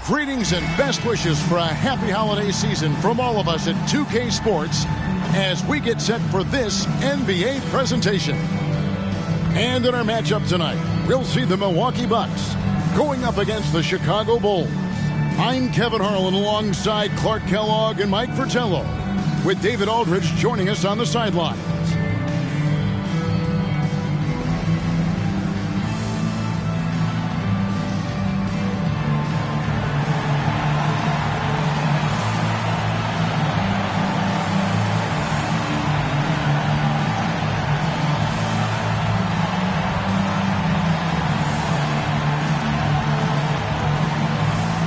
Greetings and best wishes for a happy holiday season from all of us at 2K Sports as we get set for this NBA presentation. And in our matchup tonight, we'll see the Milwaukee Bucks going up against the Chicago Bulls. I'm Kevin Harlan alongside Clark Kellogg and Mike Fratello, with David Aldridge joining us on the sidelines.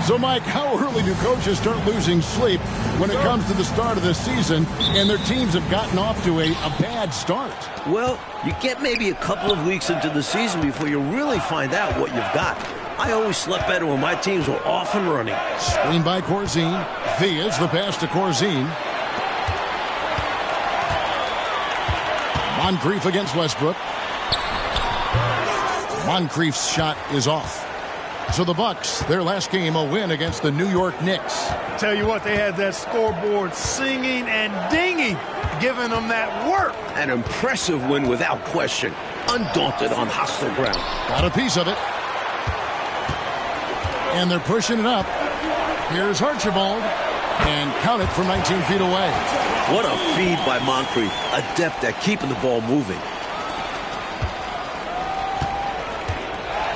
So, Mike, how early do coaches start losing sleep when it comes to the start of the season and their teams have gotten off to a bad start? Well, you get maybe a couple of weeks into the season before you really find out what you've got. I always slept better when my teams were off and running. Screen by Corzine. Thea's the pass to Corzine. Moncrief against Westbrook. Moncrief's shot is off. So the Bucks, their last game, a win against the New York Knicks. Tell you what, they had that scoreboard singing and dinging, giving them that work. An impressive win without question. Undaunted on hostile ground. Got a piece of it. And they're pushing it up. Here's Archibald. And count it from 19 feet away. What a feed by Moncrief. Adept at keeping the ball moving.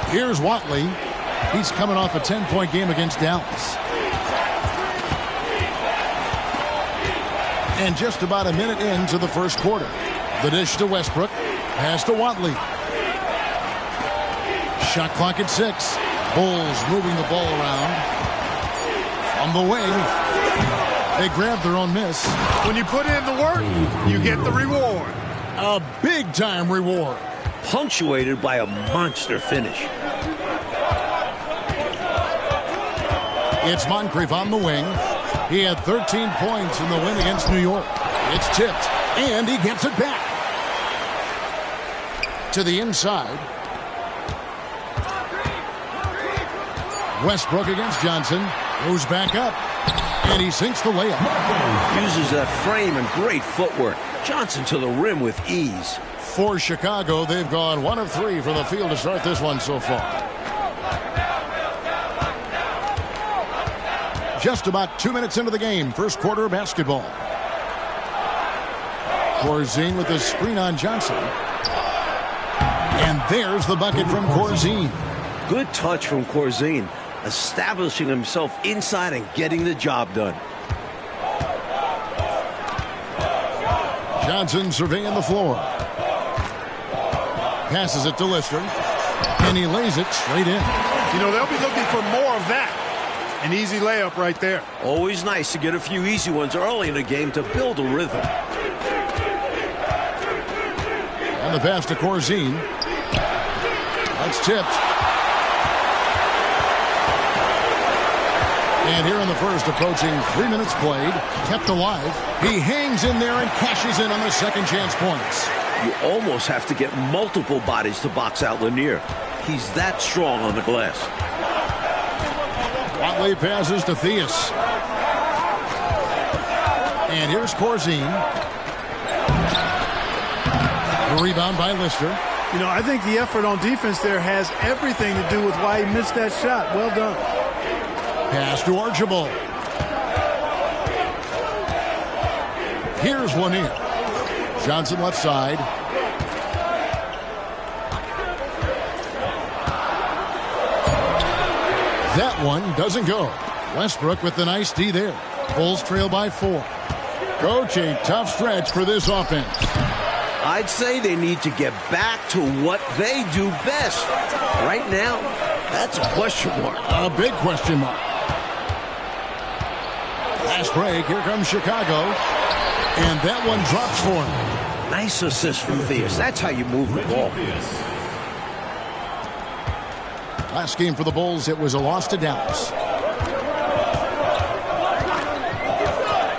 Here's Watley. He's coming off a 10-point game against Dallas. And just about a minute into the first quarter. The dish to Westbrook. Pass to Watley. Shot clock at 6. Bulls moving the ball around. On the wing. They grab their own miss. When you put in the work, you get the reward. A big-time reward. Punctuated by a monster finish. It's Moncrief on the wing. He had 13 points in the win against New York. It's tipped, and he gets it back. To the inside. Westbrook against Johnson. Goes back up, and he sinks the layup. Uses that frame and great footwork. Johnson to the rim with ease. For Chicago, they've gone 1 of 3 from the field to start this one so far. Just about 2 minutes into the game. First quarter basketball. Corzine with the screen on Johnson. And there's the bucket from Corzine. Good touch from Corzine. Establishing himself inside and getting the job done. Johnson surveying the floor. Passes it to Lister. And he lays it straight in. You know, they'll be looking for more of that. An easy layup right there. Always nice to get a few easy ones early in the game to build a rhythm. And the pass to Corzine. That's tipped. And here in the first, approaching 3 minutes played, kept alive. He hangs in there and cashes in on the second chance points. You almost have to get multiple bodies to box out Lanier. He's that strong on the glass. Watley passes to Theus. And here's Corzine. The rebound by Lister. You know, I think the effort on defense there has everything to do with why he missed that shot. Well done. Pass to Archibald. Here's Lanier. Johnson left side. That one doesn't go. Westbrook with the nice D there. Bulls trail by 4. Coach, a tough stretch for this offense. I'd say they need to get back to what they do best. Right now, that's a question mark. A big question mark. Last break, here comes Chicago. And that one drops for him. Nice assist from Theus. That's how you move the ball. Last game for the Bulls, it was a loss to Dallas.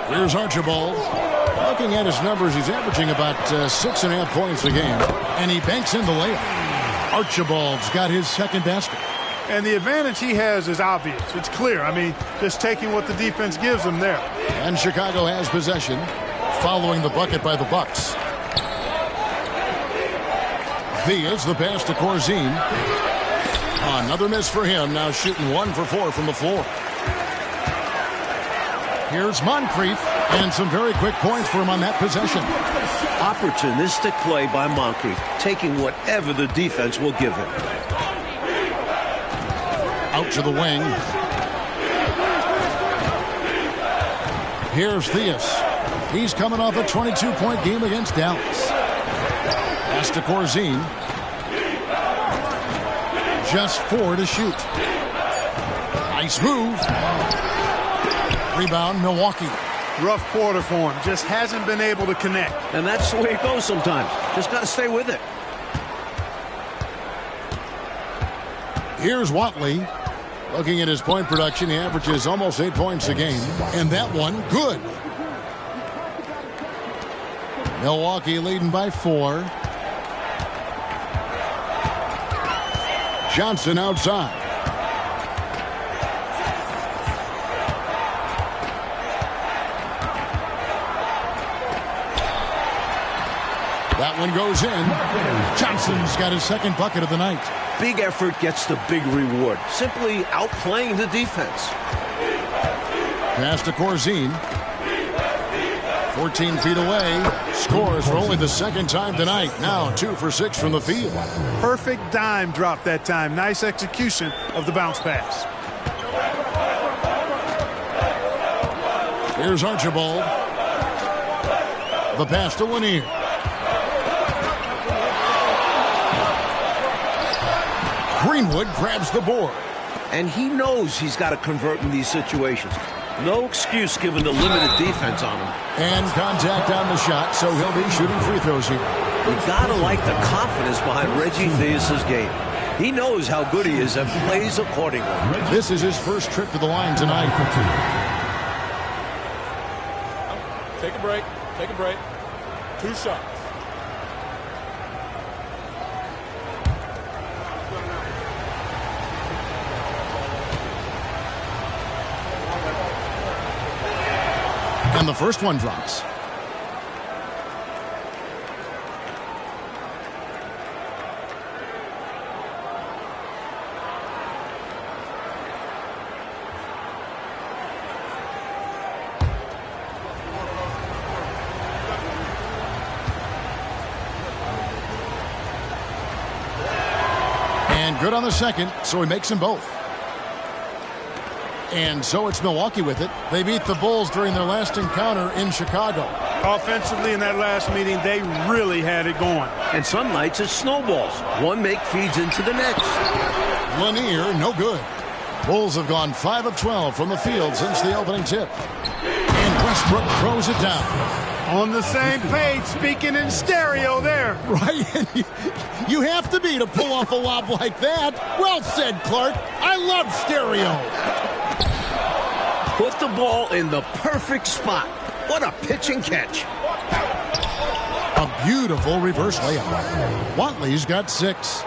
Here's Archibald. Looking at his numbers, he's averaging about 6.5 points a game. And he banks in the layup. Archibald's got his second basket. And the advantage he has is obvious. It's clear. I mean, just taking what the defense gives him there. And Chicago has possession, following the bucket by the Bucks. Diaz, the pass to Corzine. Another miss for him, now shooting 1 for 4 from the floor. Here's Moncrief, and some very quick points for him on that possession. Opportunistic play by Moncrief, taking whatever the defense will give him. Out to the wing. Here's Diaz. He's coming off a 22-point game against Dallas. Pass to Corzine. Just 4 to shoot. Nice move. Rebound, Milwaukee. Rough quarter for him. Just hasn't been able to connect. And that's the way it goes sometimes. Just got to stay with it. Here's Watley. Looking at his point production, he averages almost 8 points a game. And that one, good. Milwaukee leading by 4. Johnson outside. That one goes in. Johnson's got his second bucket of the night. Big effort gets the big reward. Simply outplaying the defense. Pass to Corzine. 14 feet away. Scores for only the second time tonight. Now 2 for 6 from the field. Perfect dime drop that time. Nice execution of the bounce pass. Here's Archibald. The pass to Lanier. Greenwood grabs the board. And he knows he's got to convert in these situations. No excuse given the limited defense on him. And contact on the shot, so he'll be shooting free throws here. You got to like the confidence behind Reggie Theus' game. He knows how good he is and plays accordingly. This is his first trip to the line tonight. Take a break. Take a break. 2 shots. And the first one drops. And good on the second, so he makes them both. And so it's Milwaukee with it. They beat the Bulls during their last encounter in Chicago. Offensively in that last meeting, they really had it going. And some nights it snowballs. One make feeds into the next. Lanier, no good. Bulls have gone 5 of 12 from the field since the opening tip. And Westbrook throws it down. On the same page, speaking in stereo there. Right? You have to be to pull off a lob like that. Well said, Clark. I love stereo. Put the ball in the perfect spot. What a pitch and catch. A beautiful reverse layup. Watley's got 6.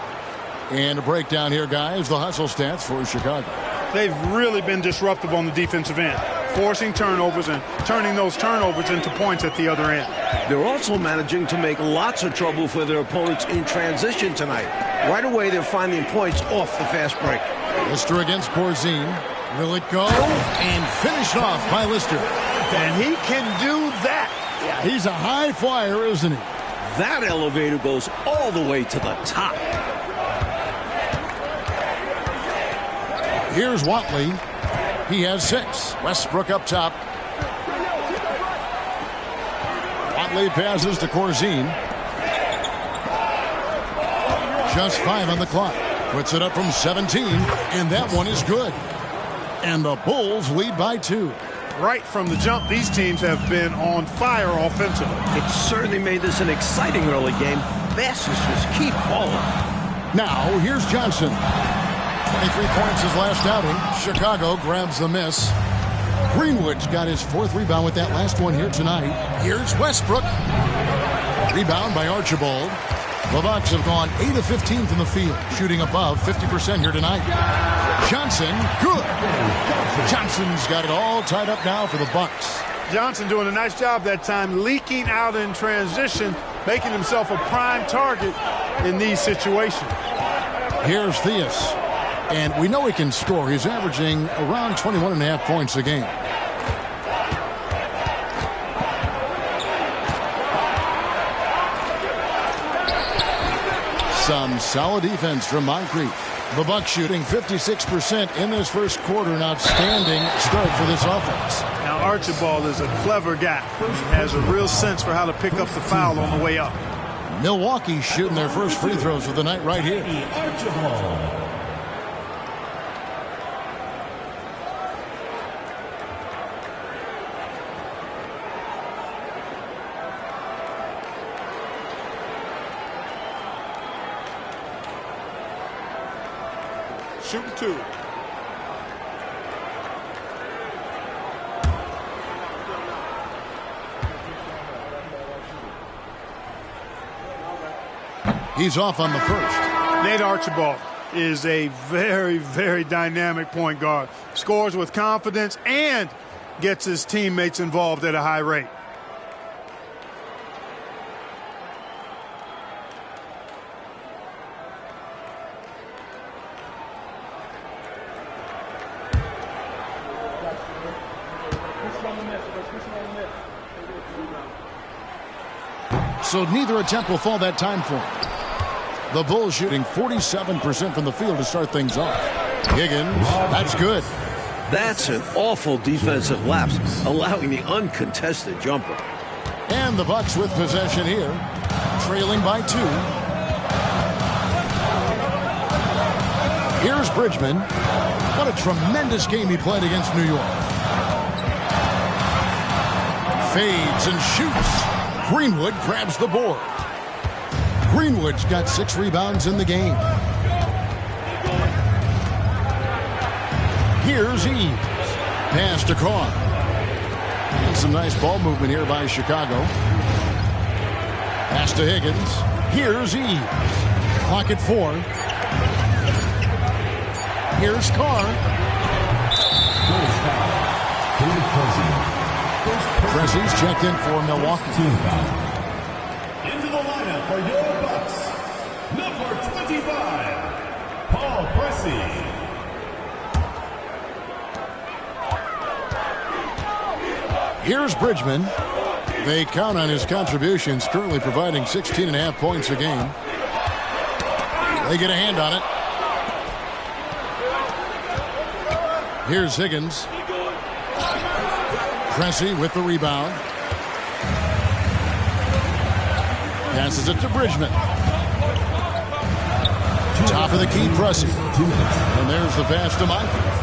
And a breakdown here, guys. The hustle stats for Chicago. They've really been disruptive on the defensive end, forcing turnovers and turning those turnovers into points at the other end. They're also managing to make lots of trouble for their opponents in transition tonight. Right away, they're finding points off the fast break. Lister against Corzine. Will it go? And finished off by Lister. And he can do that. Yeah, he's a high flyer, isn't he? That elevator goes all the way to the top. Here's Watley. He has 6. Westbrook up top. Watley passes to Corzine. Just 5 on the clock. Puts it up from 17, and that one is good. And the Bulls lead by 2. Right from the jump, these teams have been on fire offensively. It certainly made this an exciting early game. Baskets just keep falling. Now, here's Johnson. 23 points his last outing. Chicago grabs the miss. Greenwood's got his 4th rebound with that last one here tonight. Here's Westbrook. Rebound by Archibald. The Bucks have gone 8 of 15 from the field, shooting above 50% here tonight. Johnson, good. Johnson's got it all tied up now for the Bucks. Johnson doing a nice job that time, leaking out in transition, making himself a prime target in these situations. Here's Theus, and we know he can score. He's averaging around 21.5 points a game. Some solid defense from Moncrief. The Bucks shooting 56% in this first quarter. An outstanding start for this offense. Now Archibald is a clever guy. He has a real sense for how to pick up the foul on the way up. Milwaukee shooting their first free throws of the night right here. Archibald. Shooting 2. He's off on the first. Nate Archibald is a very, very dynamic point guard. Scores with confidence and gets his teammates involved at a high rate. So neither attempt will fall that time for him. The Bulls shooting 47% from the field to start things off. Higgins, that's good. That's an awful defensive lapse, allowing the uncontested jumper. And the Bucks with possession here, trailing by 2. Here's Bridgman. What a tremendous game he played against New York. Fades and shoots. Greenwood grabs the board. Greenwood's got 6 rebounds in the game. Here's Eves. Pass to Carr. And some nice ball movement here by Chicago. Pass to Higgins. Here's Eves. Clock at 4. Here's Carr. Pressey's checked in for Milwaukee. Into the lineup for your Bucks, number 25, Paul Pressey. Here's Bridgman. They count on his contributions, currently providing 16.5 points a game. They get a hand on it. Here's Higgins. Pressey with the rebound. Passes it to Bridgman. Top of the key, Pressey. And there's the pass to Moncrief.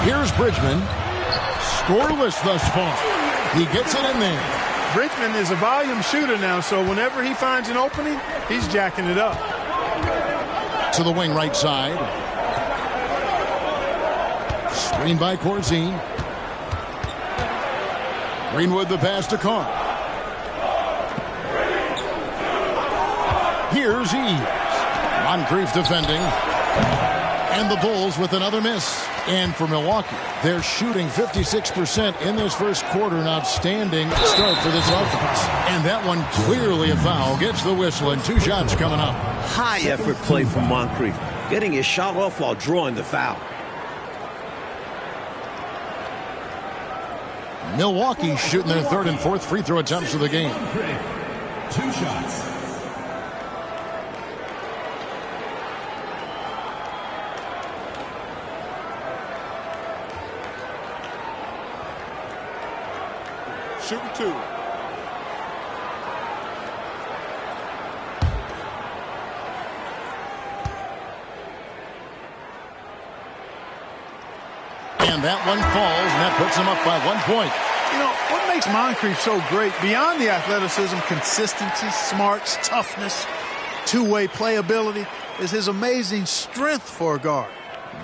Here's Bridgman. Scoreless thus far. He gets it in there. Bridgman is a volume shooter now, so whenever he finds an opening, he's jacking it up. To the wing right side. Screen by Corzine. Greenwood the pass to Carr. Here's Eves. Moncrief defending. And the Bulls with another miss. And for Milwaukee, they're shooting 56% in this first quarter. An outstanding start for this offense. And that one clearly a foul. Gets the whistle and 2 shots coming up. High effort play from Moncrief, getting his shot off while drawing the foul. Milwaukee shooting their 3rd and 4th free throw attempts of the game. 2 shots. Shooting 2. And that one falls, and that puts him up by 1 point. You know, what makes Moncrief so great, beyond the athleticism, consistency, smarts, toughness, two-way playability, is his amazing strength for a guard.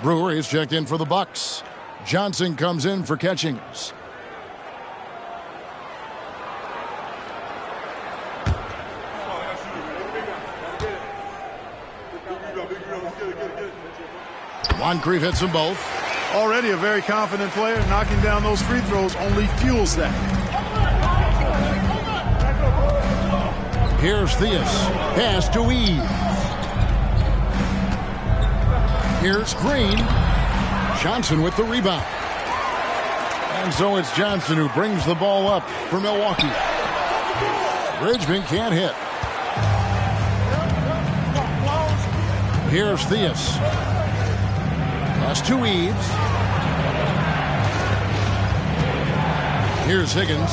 Brewer is checked in for the Bucks. Johnson comes in for Catchings. Moncrief hits them both. Already a very confident player. Knocking down those free throws only fuels that. Here's Theus. Pass to Eve. Here's Green. Johnson with the rebound. And so it's Johnson who brings the ball up for Milwaukee. Bridgman can't hit. Here's Theus. Pass to Eves. Here's Higgins.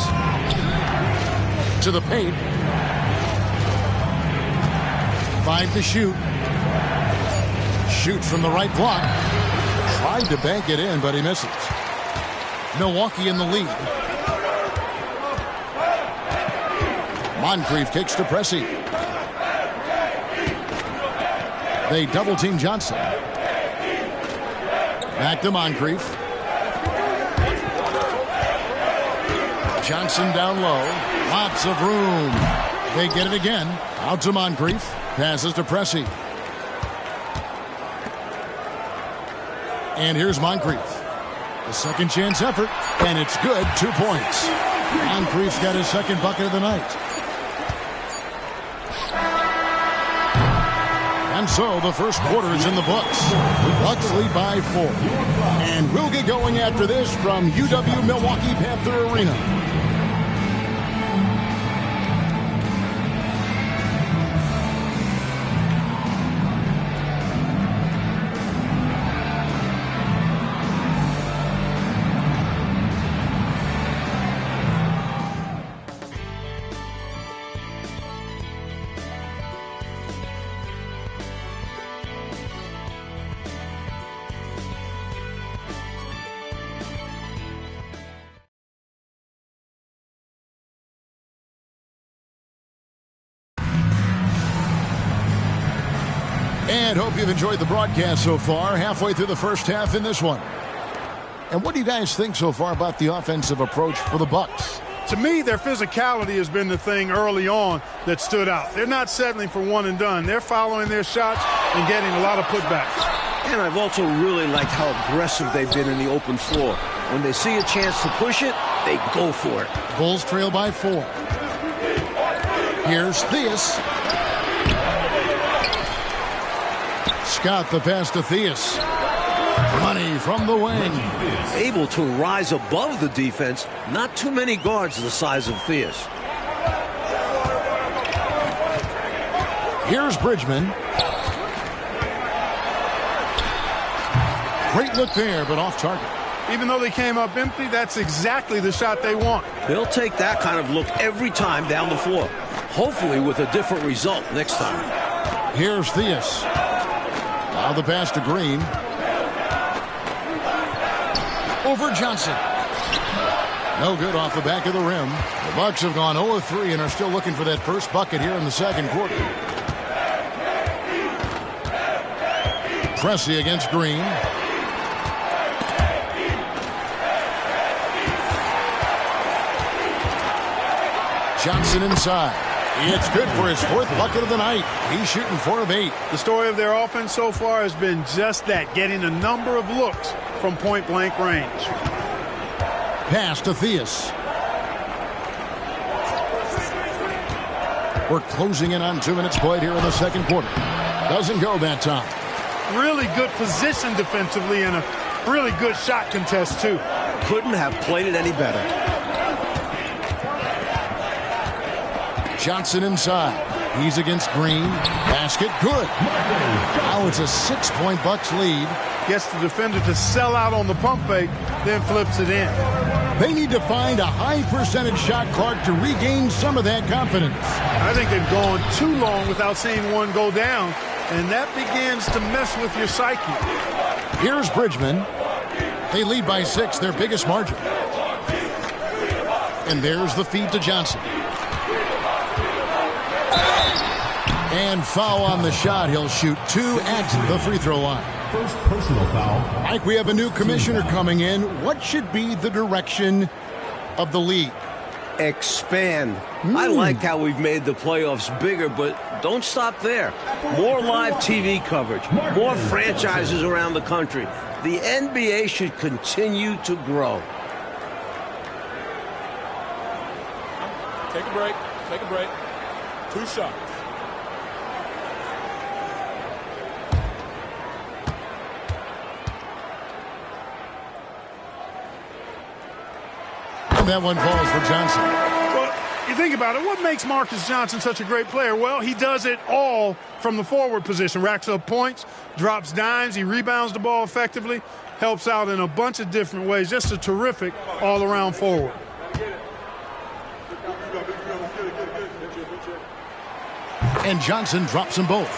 To the paint. 5 to shoot. Shoots from the right block. Tried to bank it in, but he misses. Milwaukee in the lead. Moncrief kicks to Pressey. They double-team Johnson. Back to Moncrief. Johnson down low. Lots of room. They get it again. Out to Moncrief. Passes to Pressey. And here's Moncrief. The second chance effort. And it's good. 2 points. Moncrief's got his second bucket of the night. And so the first quarter is in the books. Bucks lead by 4. And we'll get going after this from UW Milwaukee Panther Arena. And hope you've enjoyed the broadcast so far. Halfway through the first half in this one. And what do you guys think so far about the offensive approach for the Bucks? To me, their physicality has been the thing early on that stood out. They're not settling for one and done. They're following their shots and getting a lot of putbacks. And I've also really liked how aggressive they've been in the open floor. When they see a chance to push it, they go for it. Bulls trail by 4. Here's Theus. Scott the pass to Theus. Money from the wing. Able to rise above the defense. Not too many guards the size of Theus. Here's Bridgman. Great look there, but off target. Even though they came up empty, that's exactly the shot they want. They'll take that kind of look every time down the floor. Hopefully with a different result next time. Here's Theus. Now the pass to Green. Over Johnson. No good off the back of the rim. The Bucks have gone 0-3 and are still looking for that first bucket here in the second quarter. Pressey against Green. Johnson inside. It's good for his 4th bucket of the night. He's shooting 4 of 8. The story of their offense so far has been just that, getting a number of looks from point-blank range. Pass to Theus. We're closing in on 2 minutes played here in the second quarter. Doesn't go that time. Really good position defensively and a really good shot contest, too. Couldn't have played it any better. Johnson inside. He's against Green. Basket good. Now it's a 6-point Bucks lead. Gets the defender to sell out on the pump fake, then flips it in. They need to find a high percentage shot clock to regain some of that confidence. I think they've gone too long without seeing one go down, and that begins to mess with your psyche. Here's Bridgman. They lead by 6, their biggest margin. And there's the feed to Johnson. And foul on the shot. He'll shoot 2 at the free throw line. First personal foul. Mike, we have a new commissioner coming in. What should be the direction of the league? Expand. I like how we've made the playoffs bigger, but don't stop there. More live TV coverage, more franchises around the country. The NBA should continue to grow. Take a break. Take a break. 2 shots. And that one falls for Johnson. Well, you think about it, what makes Marcus Johnson such a great player? Well, he does it all from the forward position. Racks up points, drops dimes, he rebounds the ball effectively, helps out in a bunch of different ways. Just a terrific all-around forward. And Johnson drops them both.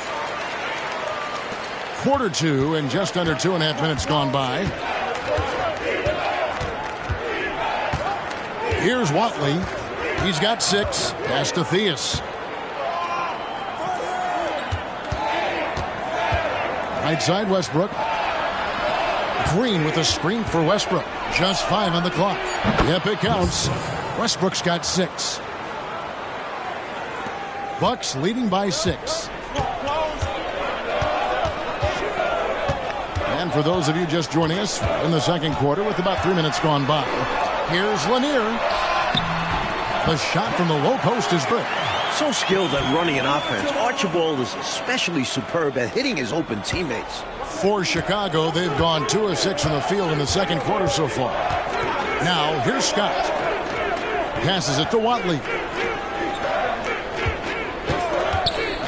Quarter 2 and just under 2.5 minutes gone by. Here's Watley. He's got 6. Pass to Theus. Right side, Westbrook. Green with a screen for Westbrook. Just 5 on the clock. Yep, it counts. Westbrook's got 6. Bucks leading by 6. And for those of you just joining us in the second quarter with about 3 minutes gone by, here's Lanier. The shot from the low post is good. So skilled at running an offense. Archibald is especially superb at hitting his open teammates. For Chicago, they've gone 2 of 6 from the field in the second quarter so far. Now, here's Scott. Passes it to Watley.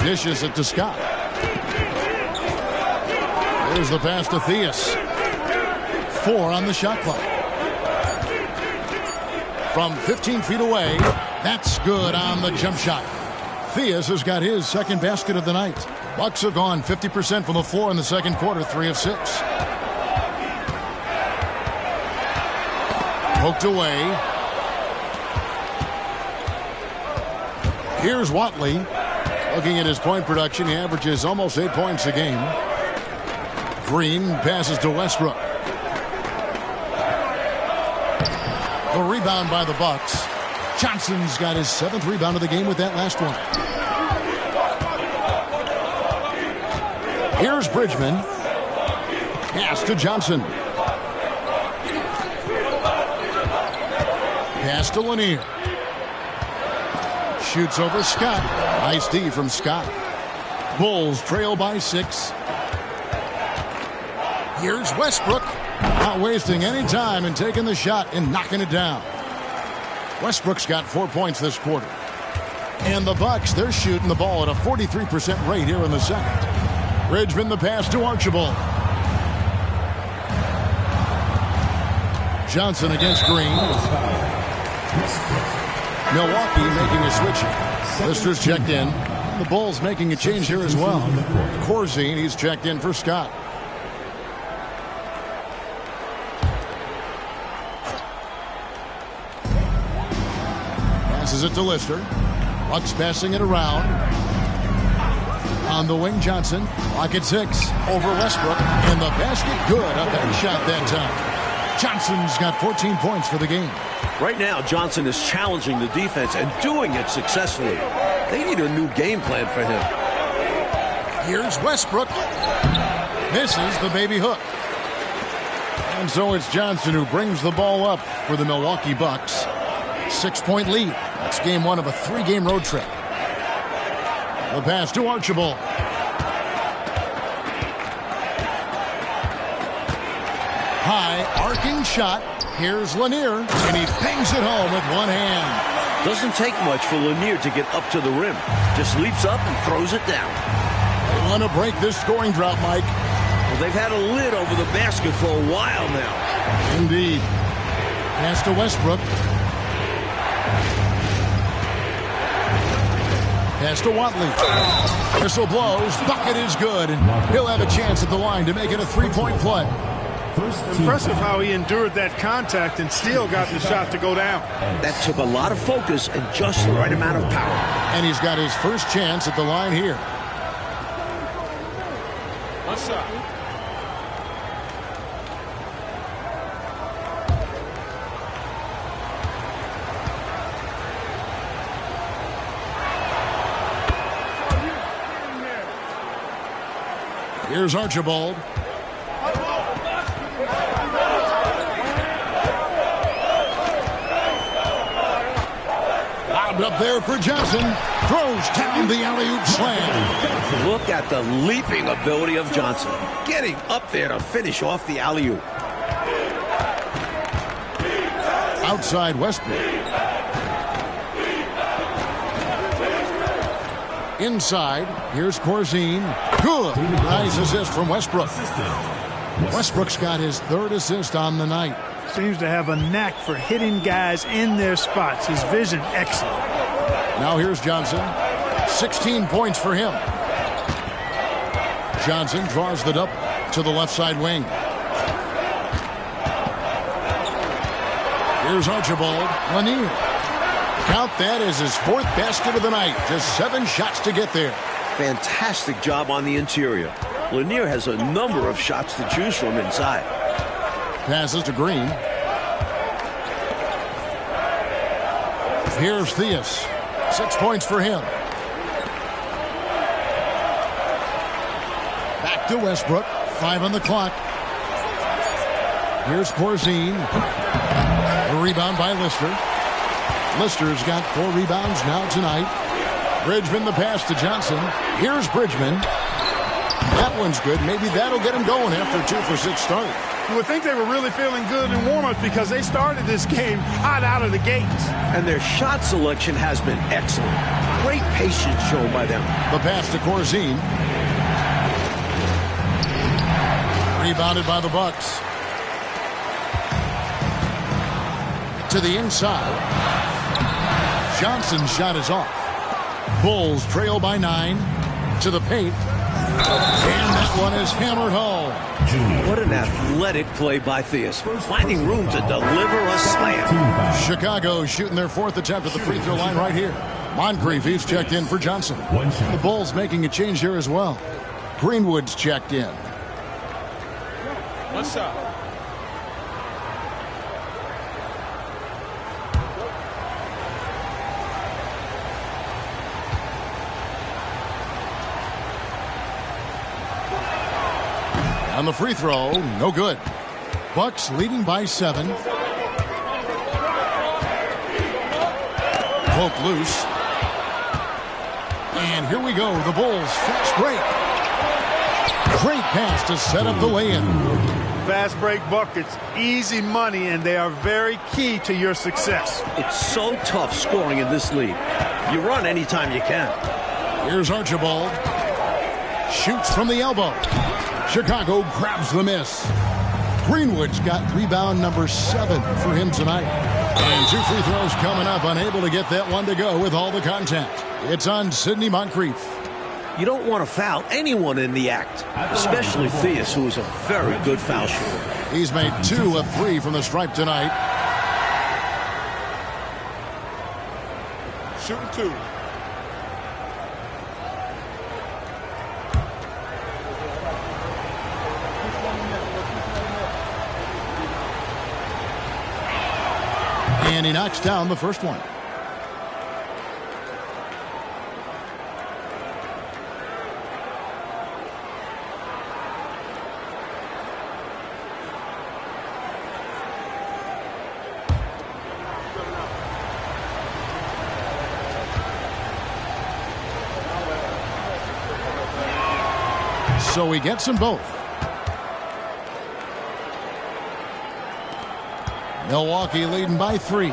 Dishes it to Scott. There's the pass to Theus. 4 on the shot clock. From 15 feet away, that's good on the jump shot. Theus has got his second basket of the night. Bucks have gone 50% from the floor in the second quarter, 3 of 6. Poked away. Here's Watley. Looking at his point production, he averages almost 8 points a game. Green passes to Westbrook. A rebound by the Bucks. Johnson's got his 7th rebound of the game with that last one. Here's Bridgman. Pass to Johnson. Pass to Lanier. Shoots over Scott. Nice D from Scott. Bulls trail by 6. Here's Westbrook. Not wasting any time and taking the shot and knocking it down. Westbrook's got 4 points this quarter. And the Bucks, they're shooting the ball at a 43% rate here in the second. Bridgman the pass to Archibald. Johnson against Green. Milwaukee making a switch. Lister's checked in. And the Bulls making a change here as well. Corzine, he's checked in for Scott. Passes it to Lister. Bucks passing it around. On the wing, Johnson. Lock at 6. Over Westbrook. And the basket good. A bad shot that time. Johnson's got 14 points for the game. Right now, Johnson is challenging the defense and doing it successfully. They need a new game plan for him. Here's Westbrook. Misses the baby hook. And so it's Johnson who brings the ball up for the Milwaukee Bucks. 6-point lead. That's game 1 of a 3-game road trip. The pass to Archibald. High, arcing shot. Here's Lanier, and he bangs it home with one hand. Doesn't take much for Lanier to get up to the rim. Just leaps up and throws it down. They want to break this scoring drought, Mike. Well, they've had a lid over the basket for a while now. Indeed. Pass to Westbrook. Pass to Watley. Whistle blows. Bucket is good. And he'll have a chance at the line to make it a 3-point play. Impressive how he endured that contact and still got the shot to go down. That took a lot of focus and just the right amount of power. And he's got his first chance at the line here. One shot. Here's Archibald. Lobbed up there for Johnson. Throws down the alley-oop slam. Look at the leaping ability of Johnson. Getting up there to finish off the alley-oop. Outside Westbrook. Inside, here's Corzine. Good. Nice assist from Westbrook. Westbrook's got his third assist on the night. Seems to have a knack for hitting guys in their spots. His vision excellent. Now here's Johnson. 16 points for him. Johnson draws the double to the left side wing. Here's Archibald. Lanier. Count that as his fourth basket of the night. Just 7 shots to get there. Fantastic job on the interior. Lanier has a number of shots to choose from inside. Passes to Green. Here's Theus. 6 points for him. Back to Westbrook. 5 on the clock. Here's Corzine. A rebound by Lister. Lister's got 4 rebounds now tonight. Bridgman the pass to Johnson. Here's Bridgman. That one's good. Maybe that'll get him going after a 2-for-6 start. You would think they were really feeling good in warm-ups because they started this game hot out of the gates. And their shot selection has been excellent. Great patience shown by them. The pass to Corzine. Rebounded by the Bucks. To the inside. Johnson's shot is off. Bulls trail by 9. To the paint. And that one is hammered home. What an athletic play by Theus. Finding room to deliver a slam. Chicago shooting their 4th attempt at the free throw line right here. Moncrief, he's checked in for Johnson. The Bulls making a change here as well. Greenwood's checked in. One shot. On the free throw, no good. Bucks leading by 7. Poke loose. And here we go. The Bulls fast break. Great pass to set up the lay-in. Fast break buckets, easy money, and they are very key to your success. It's so tough scoring in this league. You run anytime you can. Here's Archibald. Shoots from the elbow. Chicago grabs the miss. Greenwood's got rebound number 7 for him tonight. And 2 free throws coming up, unable to get that one to go with all the contact. It's on Sidney Moncrief. You don't want to foul anyone in the act, especially Theus, who is a very good foul shooter. He's made 2 of 3 from the stripe tonight. Shooting 2. And he knocks down the first one. So he gets them both. Milwaukee leading by 3.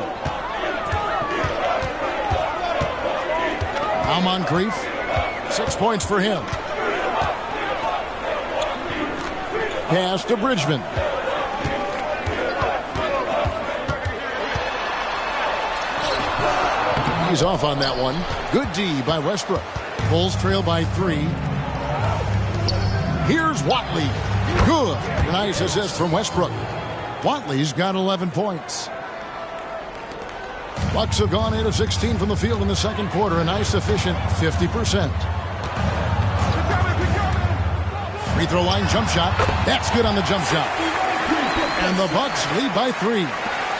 Now Moncrief. 6 points for him. Pass to Bridgman. He's off on that one. Good D by Westbrook. Bulls trail by 3. Here's Watley. Good. Nice assist from Westbrook. Watley's got 11 points. Bucks have gone 8 of 16 from the field in the second quarter. A nice, efficient 50%. Free throw line jump shot. That's good on the jump shot. And the Bucks lead by 3.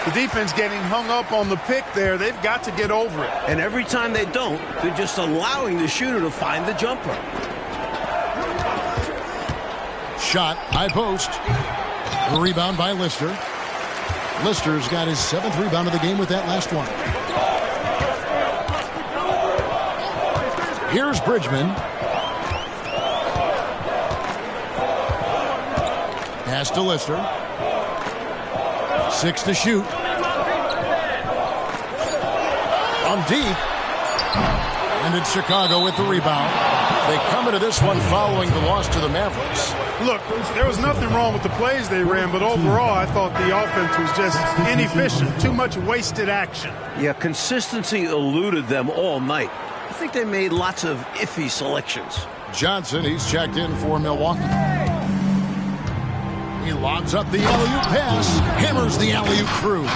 The defense getting hung up on the pick there. They've got to get over it. And every time they don't, they're just allowing the shooter to find the jumper. shot, high post. A rebound by Lister. Lister's got his 7th rebound of the game with that last one. Here's Bridgman. Pass to Lister. 6 to shoot. On deep. And it's Chicago with the rebound. They come into this one following the loss to the Mavericks. Look, there was nothing wrong with the plays they ran, but overall I thought the offense was just inefficient. Too much wasted action. Yeah, consistency eluded them all night. I think they made lots of iffy selections. Johnson, he's checked in for Milwaukee. He lobs up the alley-oop pass, hammers the alley-oop through.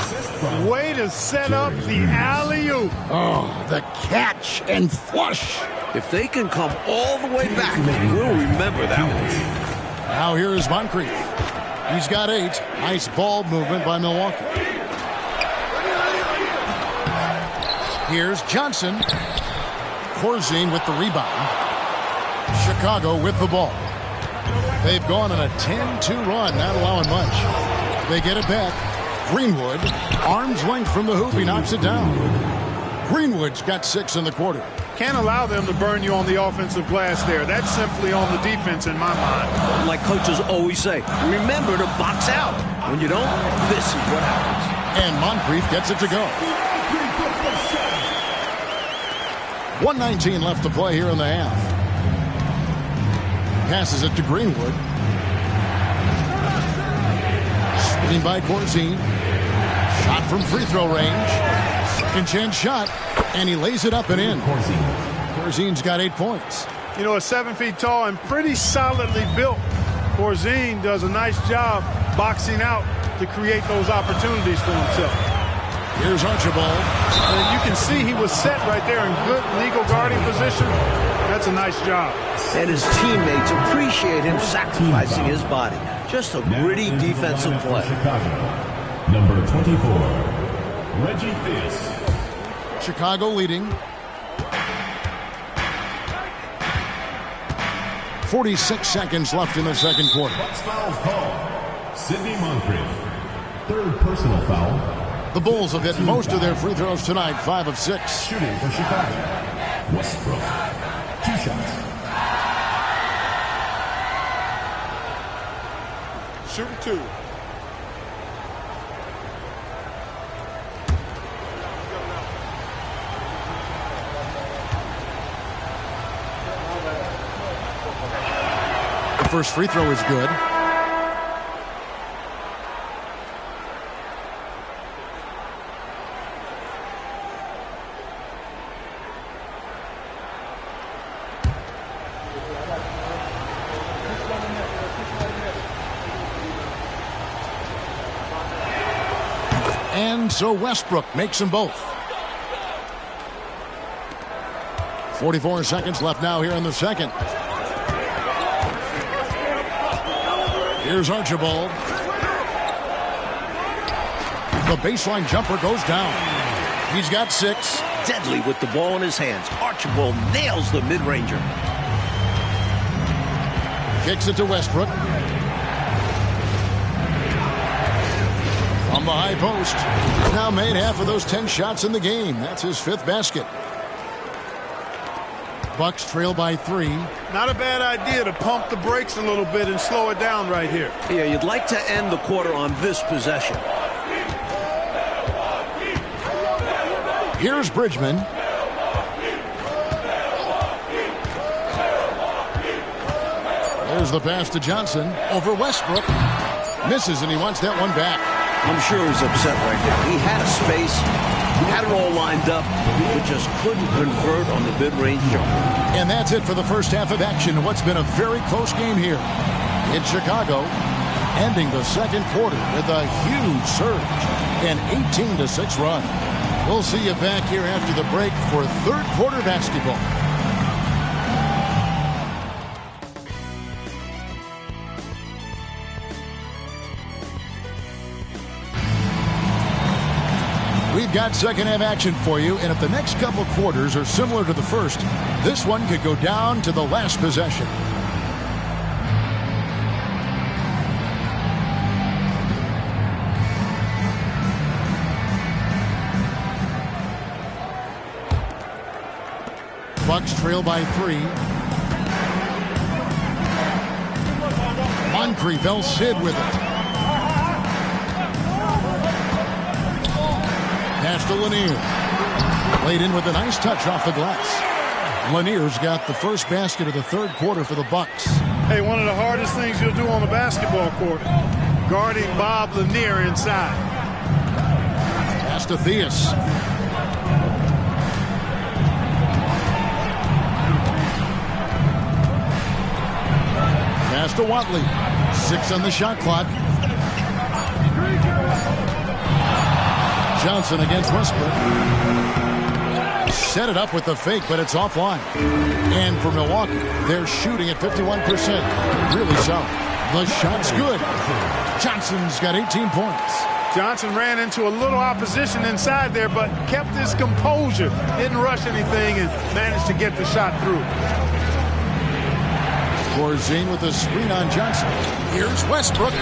Way to set up the alley-oop. Oh, the catch and flush. If they can come all the way back, we'll remember that one. Now here is Moncrief. He's got 8. Nice ball movement by Milwaukee. Here's Johnson. Corzine with the rebound. Chicago with the ball. They've gone on a 10-2 run, not allowing much. They get it back. Greenwood, arm's length from the hoop, he knocks it down. Greenwood's got 6 in the quarter. Can't allow them to burn you on the offensive glass there. That's simply on the defense in my mind. Like coaches always say, remember to box out. When you don't, this is what happens. And Moncrief gets it to go. 1:19 left to play here in the half. Passes it to Greenwood. Spinning by Corzine. Shot from free throw range. Second chance shot. And he lays it up and in. Corzine's got 8 points. You know, 7 feet tall and pretty solidly built. Corzine does a nice job boxing out to create those opportunities for himself. Here's Archibald. And you can see he was set right there in good legal guarding position. That's a nice job. And his teammates appreciate him sacrificing his body. Just a gritty defensive play. Chicago. Number 24, Reggie Theus. Chicago leading. 46 seconds left in the second quarter. Bucks foul call. Sidney Moncrief. 3rd personal foul. The Bulls have hit most of their free throws tonight, 5 of 6. Shooting for Chicago. Westbrook. 2 shots. Shooting 2. The first free throw is good. And so Westbrook makes them both. 44 seconds left now here in the second. Here's Archibald. The baseline jumper goes down. He's got 6. Deadly with the ball in his hands. Archibald nails the mid-ranger. Kicks it to Westbrook. From the high post. Now made half of those 10 shots in the game. That's his 5th basket. Bucks trail by 3. Not a bad idea to pump the brakes a little bit and slow it down right here. Yeah, you'd like to end the quarter on this possession. Here's Bridgman. There's the pass to Johnson. Over Westbrook. Misses, and he wants that one back. I'm sure he's upset right there. He had a space, had it all lined up, but just couldn't convert on the mid-range jumper. And that's it for the first half of action in what's been a very close game here in Chicago, ending the second quarter with a huge surge, an 18-6 run. We'll see you back here after the break for third quarter basketball. We've got second half action for you, and if the next couple quarters are similar to the first, this one could go down to the last possession. Bucks trail by 3. Moncrief, El Cid with it. Pass to Lanier. Played in with a nice touch off the glass. Lanier's got the first basket of the third quarter for the Bucks. Hey, one of the hardest things you'll do on a basketball court, guarding Bob Lanier inside. Pass to Theus. Pass to Watley. 6 on the shot clock. Johnson against Westbrook. Set it up with the fake, but it's offline. And for Milwaukee, they're shooting at 51%. Really solid. The shot's good. Johnson's got 18 points. Johnson ran into a little opposition inside there, but kept his composure. Didn't rush anything and managed to get the shot through. Corzine with a screen on Johnson. Here's Westbrook.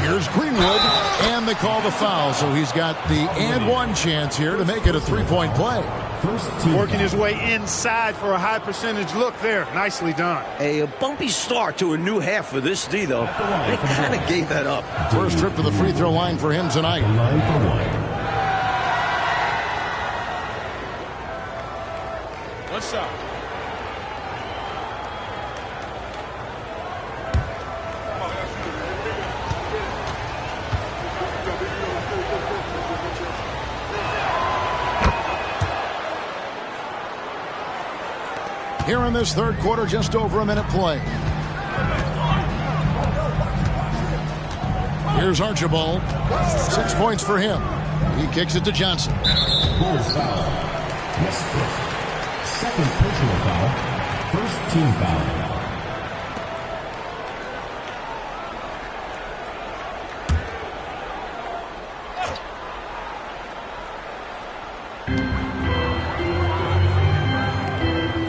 Here's Greenwood. And they call the foul, so he's got the and one chance here to make it a three-point play. Working his way inside for a high percentage look there. Nicely done. A bumpy start to a new half for this D, though. They kind of gave that up. First trip to the free throw line for him tonight. One shot. Here in this third quarter, just over a minute play. Here's Archibald. 6 points for him. He kicks it to Johnson. Bulls foul. Westbrook. Second personal foul. First team foul.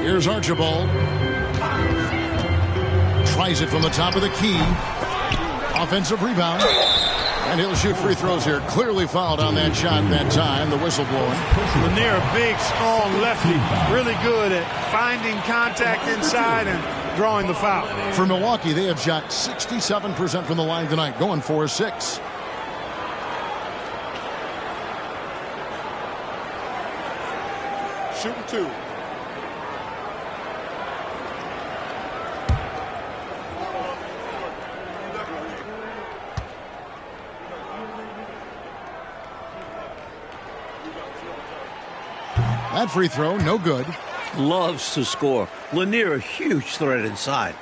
Here's Archibald. Tries it from the top of the key. Offensive rebound. And he'll shoot free throws here. Clearly fouled on that shot that time. The whistle blowing. Lanier, a big, strong lefty. Really good at finding contact inside and drawing the foul. For Milwaukee, they have shot 67% from the line tonight, going 4-6. Shooting 2. That free throw, no good. Loves to score. Lanier, a huge threat inside.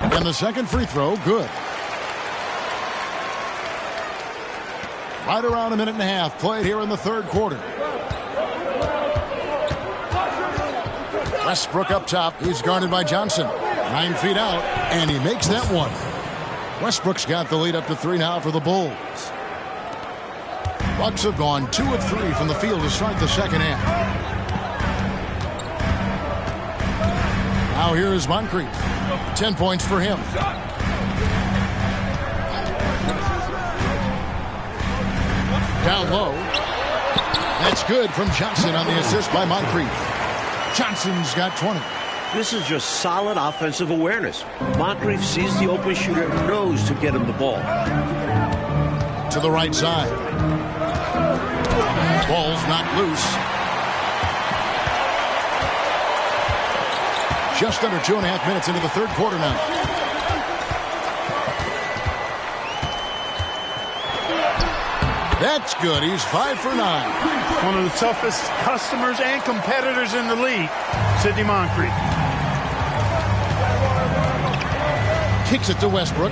And the second free throw, good. Right around a minute and a half played here in the third quarter. Westbrook up top. He's guarded by Johnson. 9 feet out, and he makes that one. Westbrook's got the lead up to 3 now for the Bulls. Bucks have gone 2 of 3 from the field to start the second half. Now here is Moncrief. 10 points for him. Down low. That's good from Johnson on the assist by Moncrief. Johnson's got 20. This is just solid offensive awareness. Moncrief sees the open shooter, knows to get him the ball. To the right side. Ball's knocked loose. Just under 2.5 minutes into the third quarter now. That's good. He's 5 for 9. One of the toughest customers and competitors in the league, Sidney Moncrief. Kicks it to Westbrook.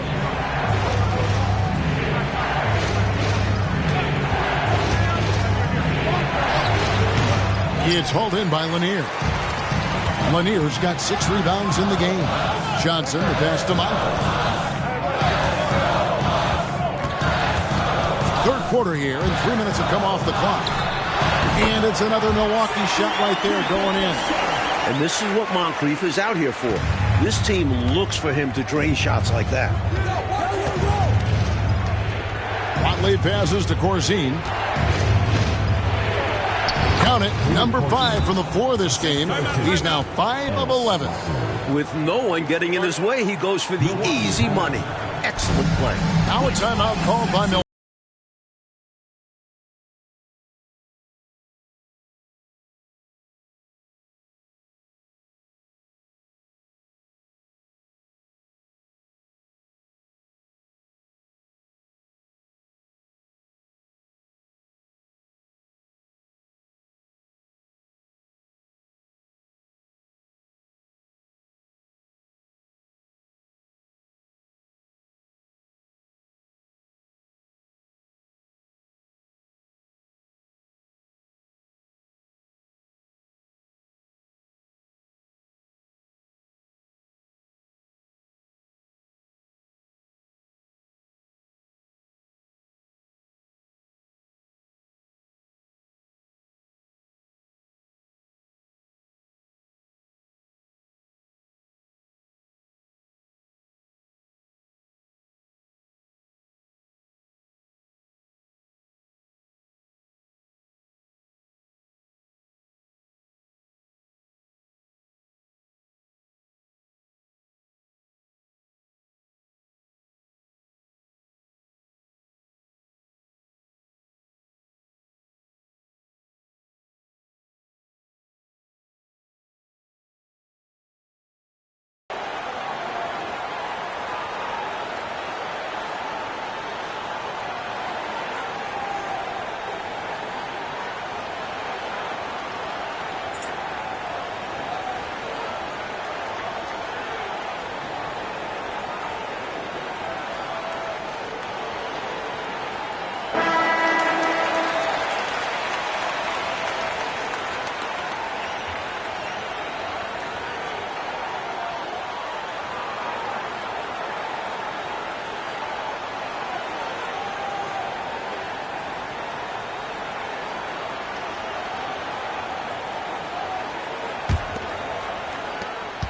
It's hauled in by Lanier. Lanier's got 6 rebounds in the game. Johnson, the pass to Moncrief. quarter here, and 3 minutes have come off the clock. And it's another Milwaukee shot right there going in. And this is what Moncrief is out here for. This team looks for him to drain shots like that. Watley passes to Corzine. Count it, number 5 from the floor this game. He's now 5 of 11. With no one getting in his way, he goes for the easy money. Excellent play. Now a timeout called by Milwaukee.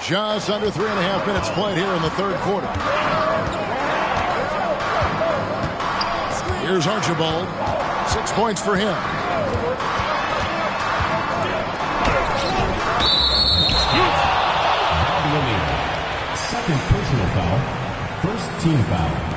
Just under 3.5 minutes played here in the third quarter. Here's Archibald. 6 points for him. Second personal foul. First team foul.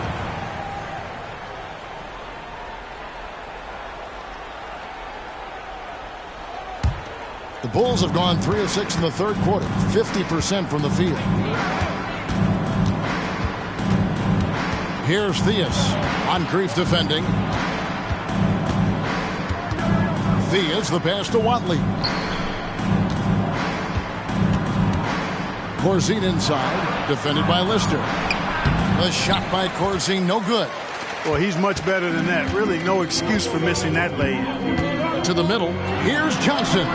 The Bulls have gone 3 of 6 in the third quarter, 50% from the field. Here's Theus. Moncrief defending. Theus, the pass to Watley. Corzine inside, defended by Lister. The shot by Corzine, no good. Well, he's much better than that. Really no excuse for missing that lay-in. To the middle, here's Johnson.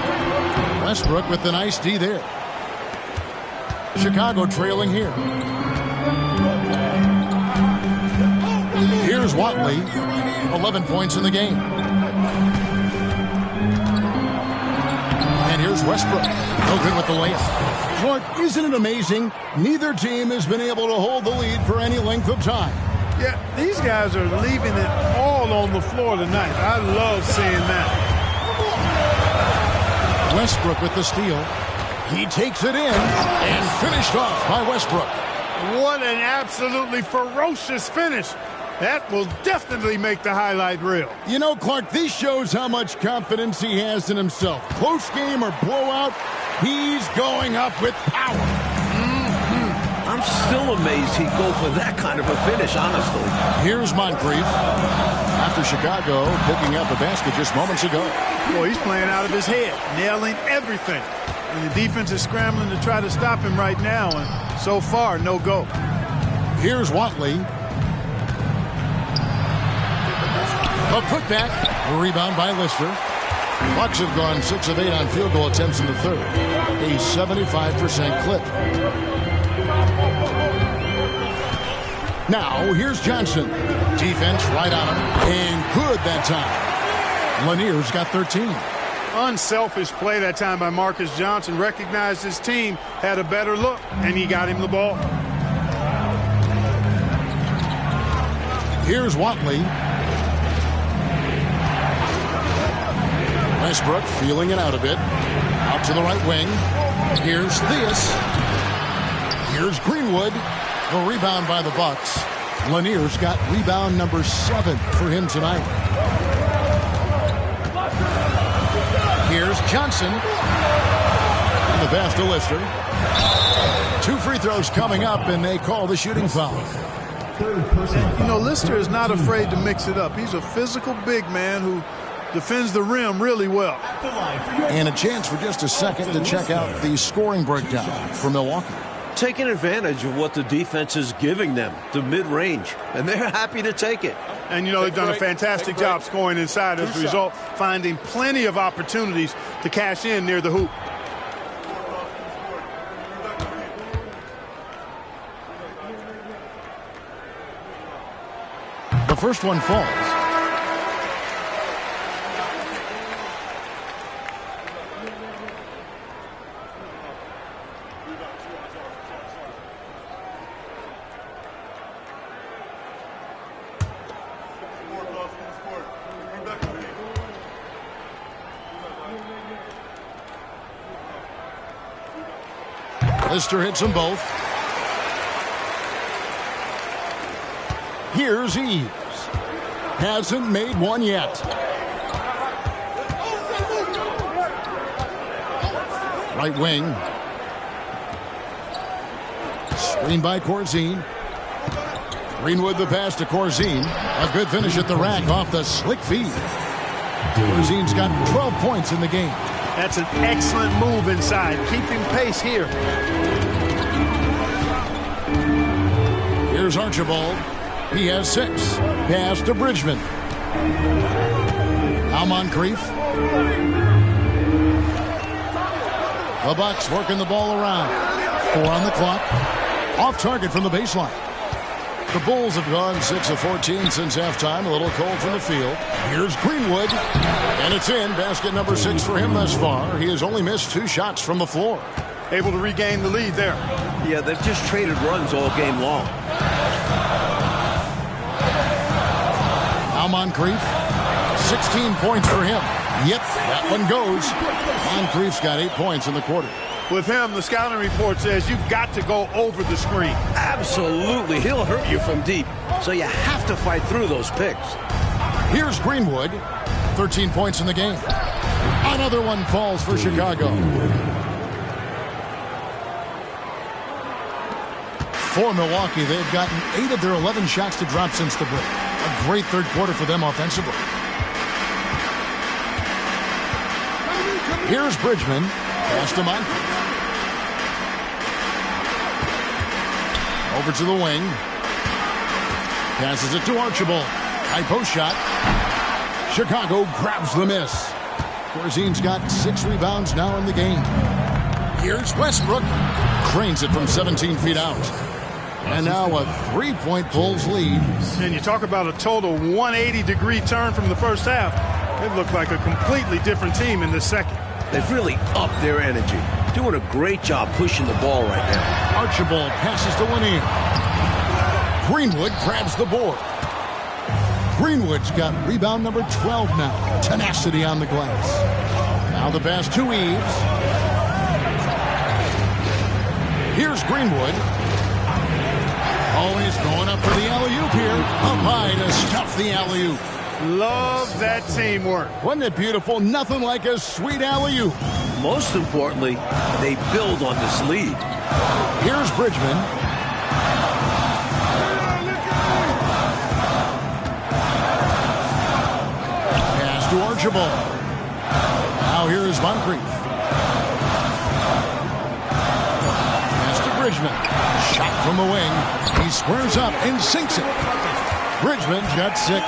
Westbrook with the nice D there. Chicago trailing here. Here's Watley. 11 points in the game. And here's Westbrook. No good with the layup. Clark, isn't it amazing? Neither team has been able to hold the lead for any length of time. Yeah, these guys are leaving it all on the floor tonight. I love seeing that. Westbrook with the steal. He takes it in and finished off by Westbrook. What an absolutely ferocious finish. That will definitely make the highlight reel. You know, Clark, this shows how much confidence he has in himself. Close game or blowout, he's going up with power. I'm still amazed he'd go for that kind of a finish, honestly. Here's Moncrief. After Chicago picking up a basket just moments ago. Boy, he's playing out of his head, nailing everything. And the defense is scrambling to try to stop him right now, and so far, no go. Here's Watley. A putback. A rebound by Lister. Bucks have gone 6 of 8 on field goal attempts in the third. A 75% clip. Now, here's Johnson. Defense right on him. And good that time. Lanier's got 13. Unselfish play that time by Marcus Johnson. Recognized his team had a better look, and he got him the ball. Here's Watley. Westbrook feeling it out a bit. Out to the right wing. Here's Theus. Here's Greenwood. The rebound by the Bucks. Lanier's got rebound number 7 for him tonight. Here's Johnson. And the pass to Lister. 2 free throws coming up, and they call the shooting foul. You know, Lister is not afraid to mix it up. He's a physical big man who defends the rim really well. And a chance for just a second to check out the scoring breakdown for Milwaukee. Taking advantage of what the defense is giving them, the mid-range, and they're happy to take it. And, you know, they've done a fantastic job scoring inside as a result, finding plenty of opportunities to cash in near the hoop. The first one falls. Lister hits them both. Here's Eves. Hasn't made one yet. Right wing. Screen by Corzine. Greenwood the pass to Corzine. A good finish at the rack off the slick feed. Corzine's got 12 points in the game. That's an excellent move inside, keeping pace here. Here's Archibald. He has 6. Pass to Bridgman. Now Moncrief. The Bucks working the ball around. 4 on the clock. Off target from the baseline. The Bulls have gone 6 of 14 since halftime. A little cold from the field. Here's Greenwood. And it's in. Basket number 6 for him thus far. He has only missed 2 shots from the floor. Able to regain the lead there. Yeah, they've just traded runs all game long. Now Moncrief. 16 points for him. Yep, that one goes. Moncrief's got 8 points in the quarter. With him, the scouting report says you've got to go over the screen. Absolutely. He'll hurt you from deep. So you have to fight through those picks. Here's Greenwood. 13 points in the game. Another one falls for Chicago. For Milwaukee, they've gotten 8 of their 11 shots to drop since the break. A great third quarter for them offensively. Here's Bridgman. Pass to Moncrief. Over to the wing. Passes it to Archibald. High post shot. Chicago grabs the miss. Corzine's got 6 rebounds now in the game. Here's Westbrook. Cranes it from 17 feet out. And now a 3-point Bulls lead. And you talk about a total 180-degree turn from the first half. It looked like a completely different team in the second. They've really upped their energy. Doing a great job pushing the ball right now. Archibald passes to Lanier. Greenwood grabs the board. Greenwood's got rebound number 12 now. Tenacity on the glass. Now the pass to Eves. Here's Greenwood. Always going up for the alley-oop here. Up high to stuff the alley-oop. Love that teamwork. Wasn't it beautiful? Nothing like a sweet alley-oop. Most importantly, they build on this lead. Here's Bridgman. Pass to Archibald. Now here is Moncrief. Pass to Bridgman. Shot from the wing. He squares up and sinks it. Bridgman's got 6.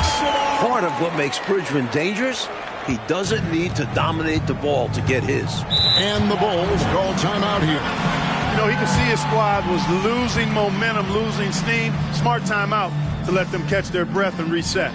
Part of what makes Bridgman dangerous, he doesn't need to dominate the ball to get his. And the Bulls call timeout here. You know, he could see his squad was losing momentum, losing steam. Smart timeout. to let them catch their breath and reset.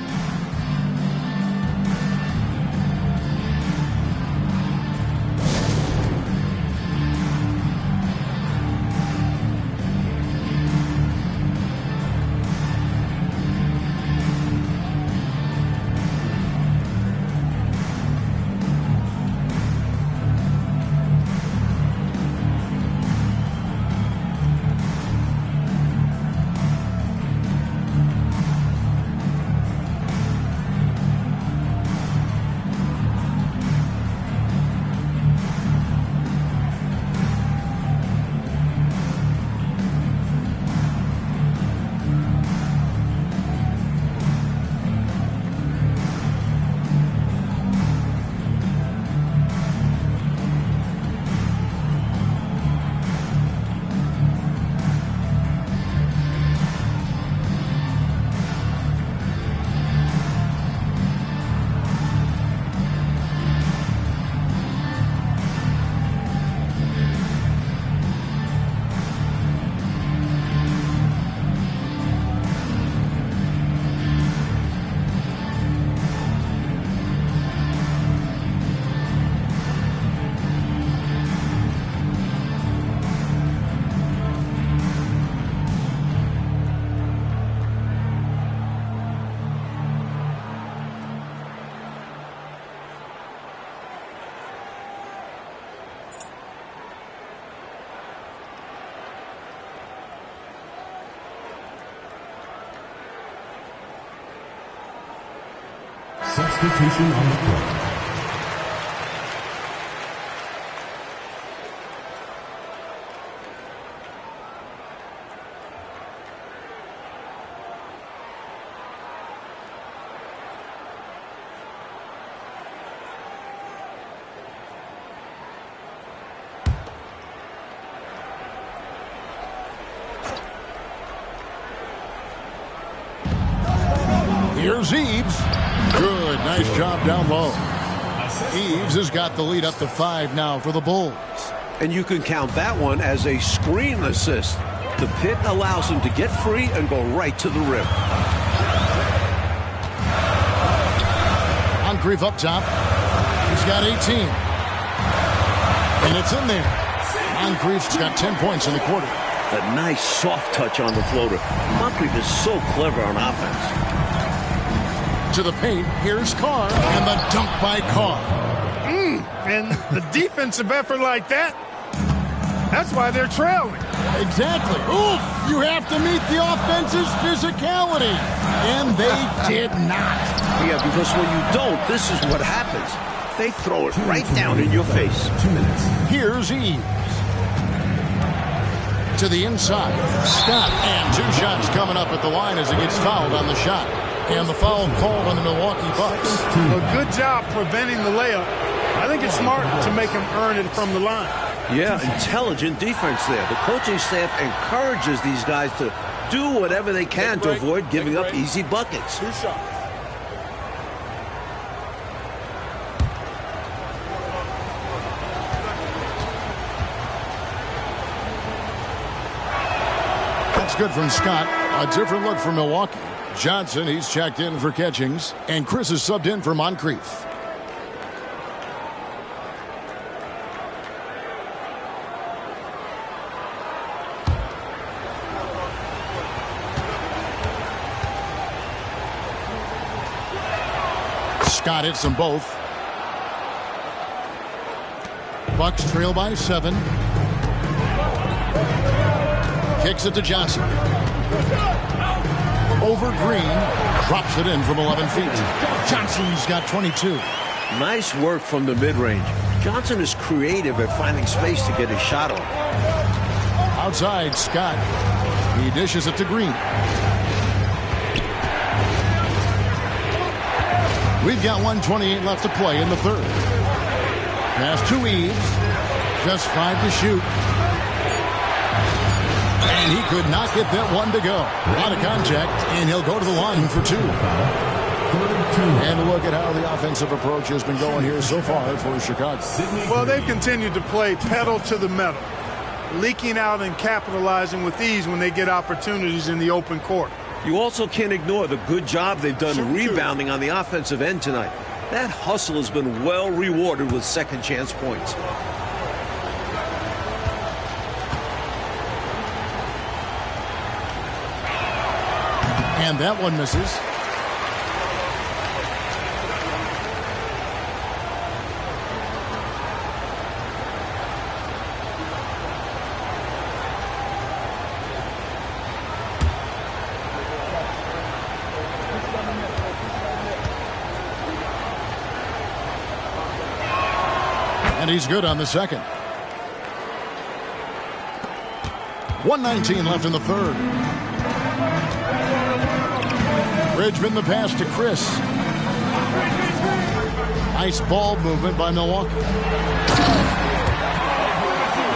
Substitution on the court. Here's Eves. Good, nice job down low. Eves has got the lead up to 5 now for the Bulls. And you can count that one as a screen assist. The pick allows him to get free and go right to the rim. Moncrief up top. He's got 18. And it's in there. Moncrief's got 10 points in the quarter. A nice soft touch on the floater. Moncrief is so clever on offense. To the paint, here's Carr, and the dunk by Carr. And the defensive effort like that, that's why they're trailing. Exactly. Oof! You have to meet the offense's physicality. And they did not. Yeah, because when you don't, this is what happens. They throw it right down in your face. 2 minutes. Here's Eves. To the inside. Scott, and 2 shots coming up at the line as he gets fouled on the shot. And the foul called on the Milwaukee Bucks. A good job preventing the layup. I think it's smart to make him earn it from the line. Yeah, intelligent defense there. The coaching staff encourages these guys to do whatever they can to avoid giving up easy buckets. 2 shots. That's good from Scott. A different look for Milwaukee. Johnson, he's checked in for Catchings. And Chris is subbed in for Moncrief. Scott hits them both. Bucks trail by 7. Kicks it to Johnson. Over Green. Drops it in from 11 feet. Johnson's got 22. Nice work from the mid-range. Johnson is creative at finding space to get his shot on. Outside, Scott. He dishes it to Green. We've got 1:28 left to play in the third. Pass to Eves. Just 5 to shoot. And he could not get that one to go. A lot of contact, and he'll go to the line for 2. And look at how the offensive approach has been going here so far for Chicago. Well, they've continued to play pedal to the metal, leaking out and capitalizing with ease when they get opportunities in the open court. You also can't ignore the good job they've done rebounding on the offensive end tonight. That hustle has been well rewarded with second chance points. And that one misses. And he's good on the second. 1:19 left in the third. Bridgman the pass to Chris. Nice ball movement by Milwaukee.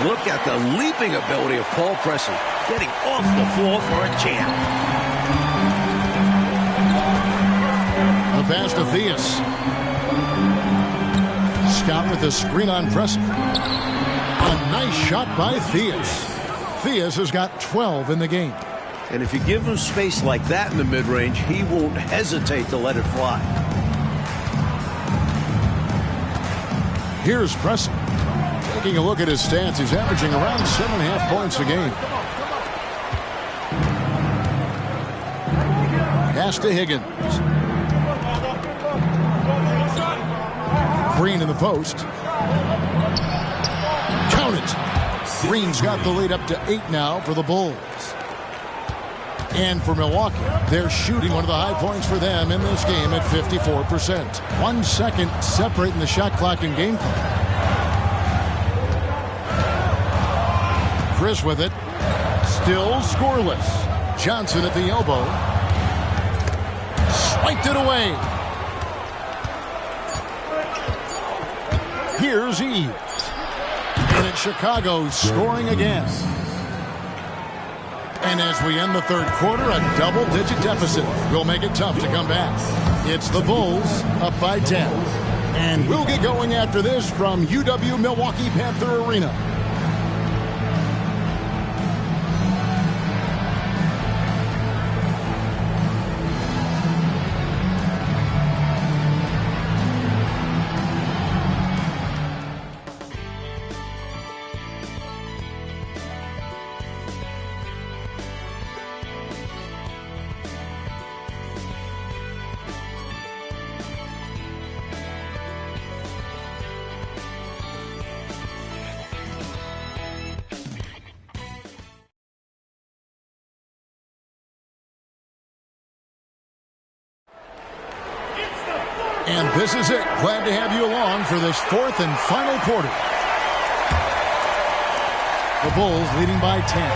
Look at the leaping ability of Paul Pressey, getting off the floor for a jam. The pass to Theus. Scott with the screen on Pressey. A nice shot by Theus. Theus has got 12 in the game. And if you give him space like that in the mid-range, he won't hesitate to let it fly. Here's Pressey. Taking a look at his stats, he's averaging around 7.5 points a game. Pass to Higgins. Green in the post. Count it. Green's got the lead up to 8 now for the Bulls. And for Milwaukee, they're shooting one of the high points for them in this game at 54%. 1 second separating the shot clock and game clock. Chris with it. Still scoreless. Johnson at the elbow. Swiped it away. Here's Eves. And it's Chicago scoring again. And as we end the third quarter, a double-digit deficit will make it tough to come back. It's the Bulls up by 10. And we'll get going after this from UW Milwaukee Panther Arena. And this is it. Glad to have you along for this fourth and final quarter. The Bulls leading by 10.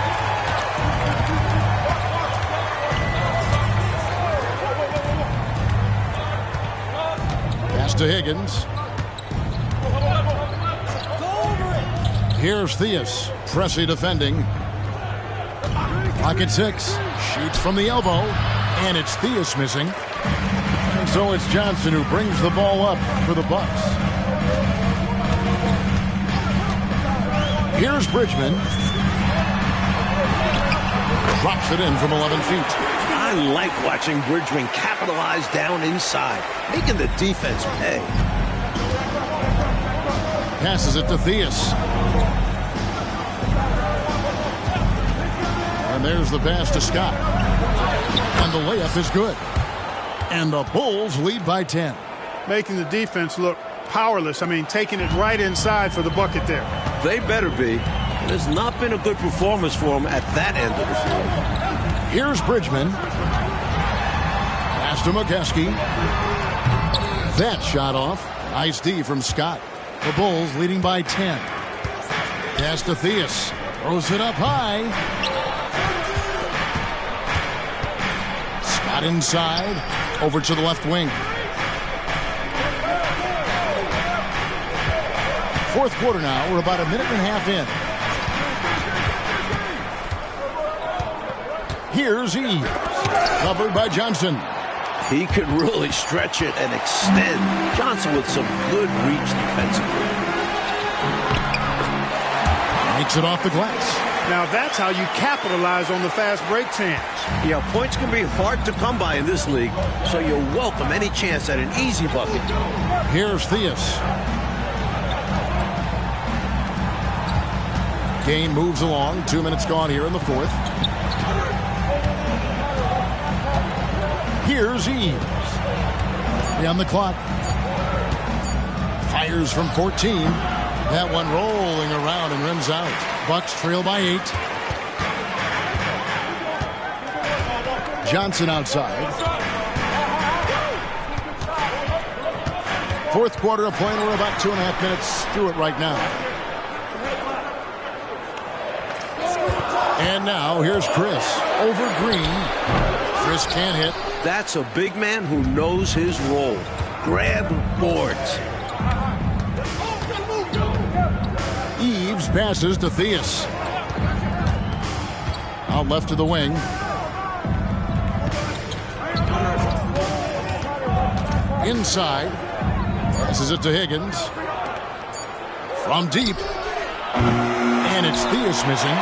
Pass to Higgins. Here's Theus. Pressey defending. Pocket 6. Shoots from the elbow. And it's Theus missing. And so it's Johnson who brings the ball up for the Bucks. Here's Bridgman. Drops it in from 11 feet. I like watching Bridgman capitalize down inside, making the defense pay. Passes it to Theus. And there's the pass to Scott. And the layup is good. And the Bulls lead by 10. Making the defense look powerless. I mean, taking it right inside for the bucket there. They better be. It has not been a good performance for them at that end of the floor. Here's Bridgman. Pass to McKeskey. That shot off. Nice D from Scott. The Bulls leading by 10. Pass to Theus. Throws it up high. Scott inside. Over to the left wing. Fourth quarter now. We're about a minute and a half in. Here's Eves. Covered by Johnson. He could really stretch it and extend. Johnson with some good reach defensively. Makes it off the glass. Now that's how you capitalize on the fast break chance. Yeah, points can be hard to come by in this league, so you'll welcome any chance at an easy bucket. Here's Theus. Game moves along. 2 minutes gone here in the fourth. Here's Eves. On the clock. Fires from 14. That one rolling around and rims out. Bucks trail by 8. Johnson outside. Fourth quarter of play, and we're about 2.5 minutes through it right now. And now here's Chris over Green. Chris can't hit. That's a big man who knows his role. Grab boards. Eves passes to Theus. Out left to the wing. Inside. Passes it to Higgins. From deep. And it's Theus missing.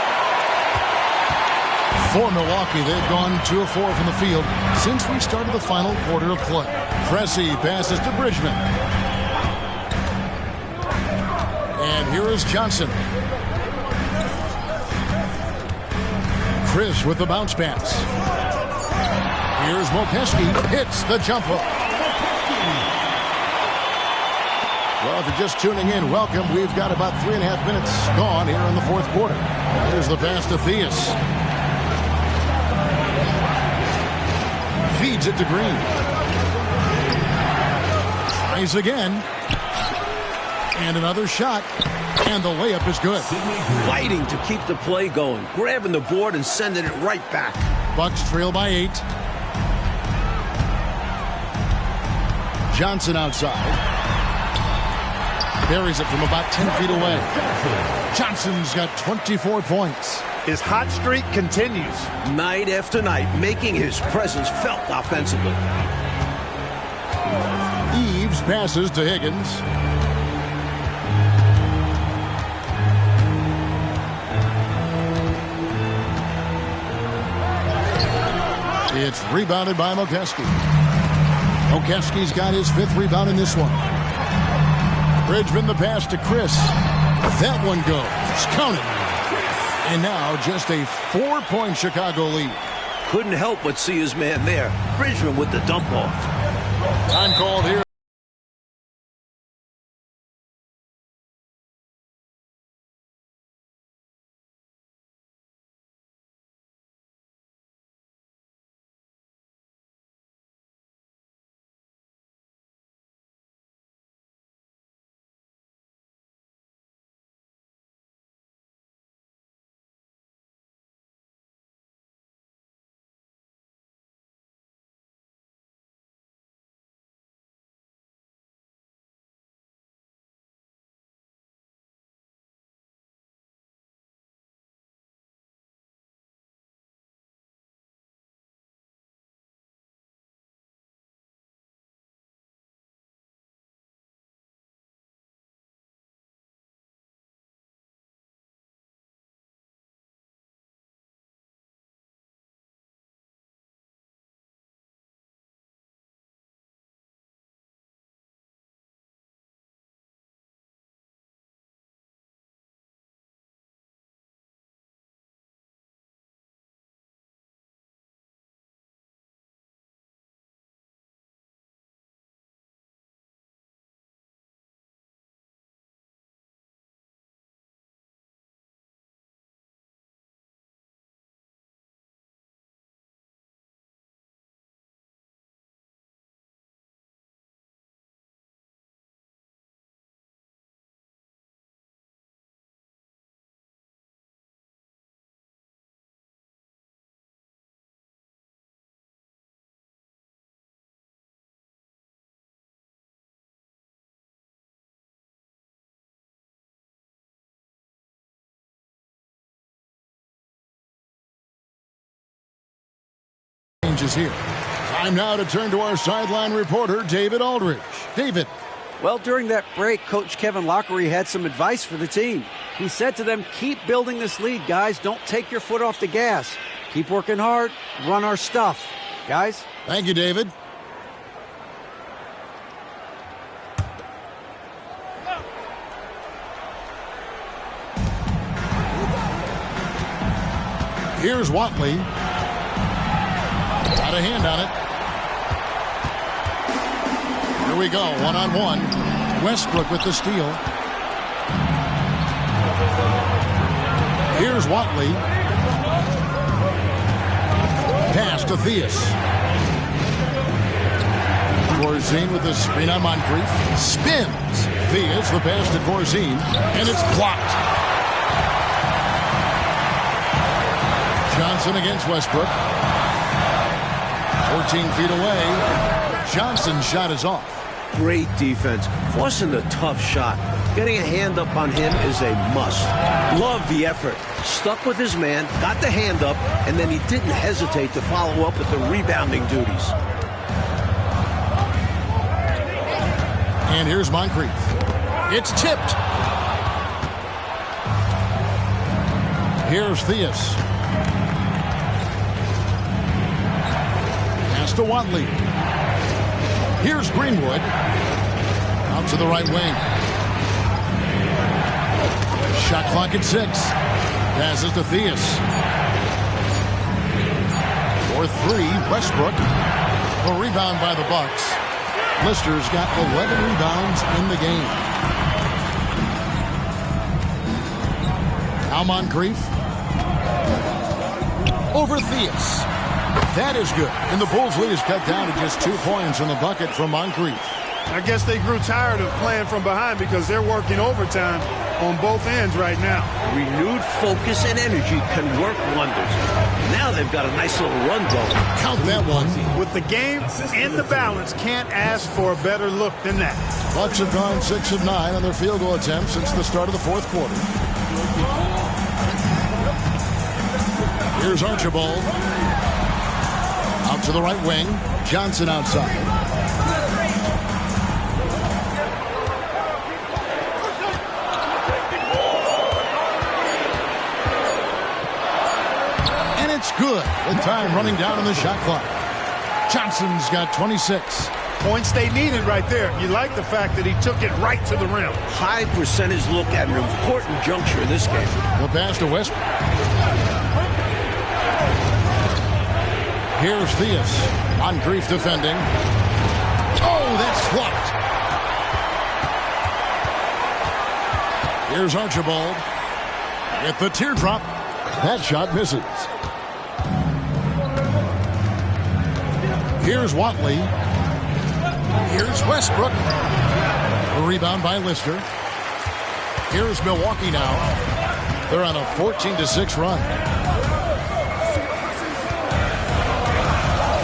For Milwaukee, they've gone 2 of 4 from the field since we started the final quarter of play. Pressey passes to Bridgman. And here is Johnson. Chris with the bounce pass. Here's Mokeski. Hits the jump hook. Well, if you're just tuning in, welcome. We've got about 3.5 minutes gone here in the fourth quarter. Here's the pass to Theus. Feeds it to Green. Tries again. And another shot. And the layup is good. Fighting to keep the play going. Grabbing the board and sending it right back. Bucks trail by 8. Johnson outside. Buries it from about 10 feet away. Johnson's got 24 points. His hot streak continues. Night after night, making his presence felt offensively. Eves passes to Higgins. It's rebounded by Mokeski. Mokeski's got his 5th rebound in this one. Bridgman the pass to Chris. That one goes. Count it. And now just a 4-point Chicago lead. Couldn't help but see his man there. Bridgman with the dump off. Time called here. Changes here. Time now to turn to our sideline reporter, David Aldridge. David. Well, during that break, Coach Kevin Lockery had some advice for the team. He said to them, keep building this lead, guys. Don't take your foot off the gas. Keep working hard. Run our stuff. Guys? Thank you, David. Here's Watley. Got a hand on it. Here we go, one-on-one. Westbrook with the steal. Here's Watley. Pass to Theus. Corzine with the screen on Moncrief. Spins. Theus, the pass to Corzine, and it's blocked. Johnson against Westbrook. 14 feet away. Johnson's shot is off. Great defense. Forcing a tough shot. Getting a hand up on him is a must. Love the effort. Stuck with his man, got the hand up, and then he didn't hesitate to follow up with the rebounding duties. And here's Moncrief. It's tipped. Here's Theus. Pass to Watley. Here's Greenwood. Out to the right wing. Shot clock at 6. Passes to Theus. For 3, Westbrook. A rebound by the Bucks. Lister's got 11 rebounds in the game. Now Moncrief. Over Theus. That is good. And the Bulls' lead is cut down to just 2 points in the bucket from Moncrief. I guess they grew tired of playing from behind because they're working overtime on both ends right now. Renewed focus and energy can work wonders. Now they've got a nice little run going. Count that one. With the game in the balance, can't ask for a better look than that. Bucks have gone 6 of 9 on their field goal attempts since the start of the fourth quarter. Here's Archibald. Out to the right wing. Johnson outside. And it's good. With time running down on the shot clock. Johnson's got 26. Points they needed right there. You like the fact that he took it right to the rim. High percentage look at an important juncture in this game. The pass to Westbrook. Here's Theus. Moncrief defending. Oh, that's blocked. Here's Archibald. At the teardrop. That shot misses. Here's Watley. Here's Westbrook. A rebound by Lister. Here's Milwaukee now. They're on a 14-6 run.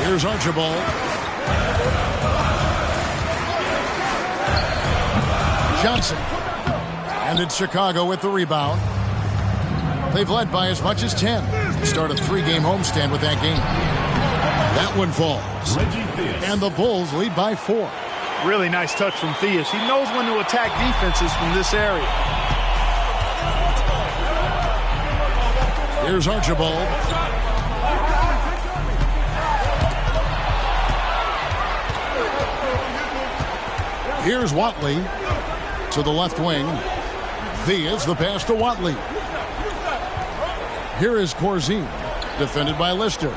Here's Archibald. Johnson. And it's Chicago with the rebound. They've led by as much as 10. Start a 3-game homestand with that game. That one falls. And the Bulls lead by 4. Really nice touch from Theus. He knows when to attack defenses from this area. Here's Archibald. Here's Watley to the left wing. Theus, the pass to Watley. Here is Corzine, defended by Lister.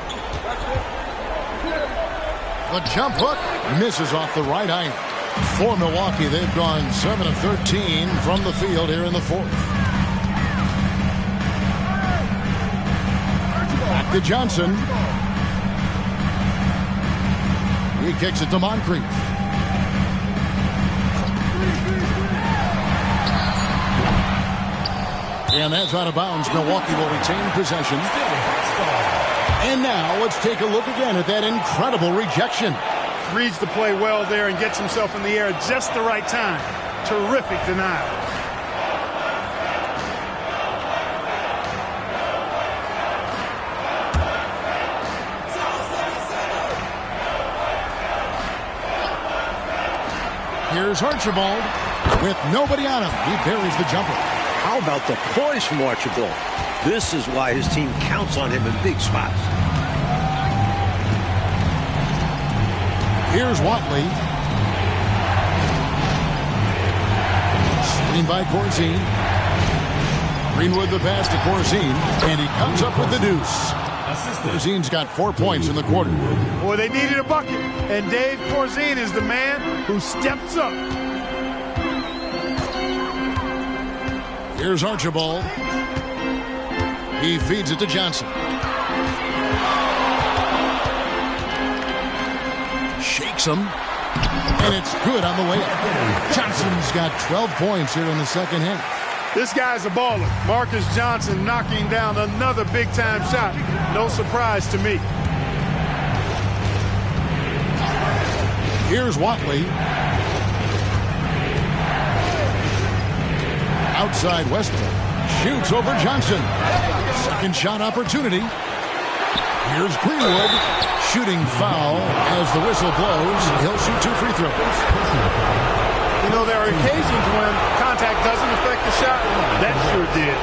The jump hook misses off the right iron. For Milwaukee, they've gone 7 of 13 from the field here in the fourth. Back to Johnson. He kicks it to Moncrief. And that's out of bounds. Milwaukee will retain possession. And now let's take a look again at that incredible rejection. Reads the play well there and gets himself in the air at just the right time. Terrific denial. Here's Archibald with nobody on him. He buries the jumper. How about the poise from Archibald? This is why his team counts on him in big spots. Here's Watley. Screen by Corzine. Greenwood the pass to Corzine, and he comes up with the deuce. Corzine's got 4 points in the quarter. Boy, they needed a bucket, and Dave Corzine is the man who steps up. Here's Archibald. He feeds it to Johnson. Shakes him, and it's good on the way up. Johnson's got 12 points here in the second half. This guy's a baller. Marcus Johnson knocking down another big-time shot. No surprise to me. Here's Watley. Outside Westbrook. Shoots over Johnson. Second shot opportunity. Here's Greenwood. Shooting foul as the whistle blows. He'll shoot 2 free throws. You know, there are occasions when contact doesn't affect the shot. That sure did.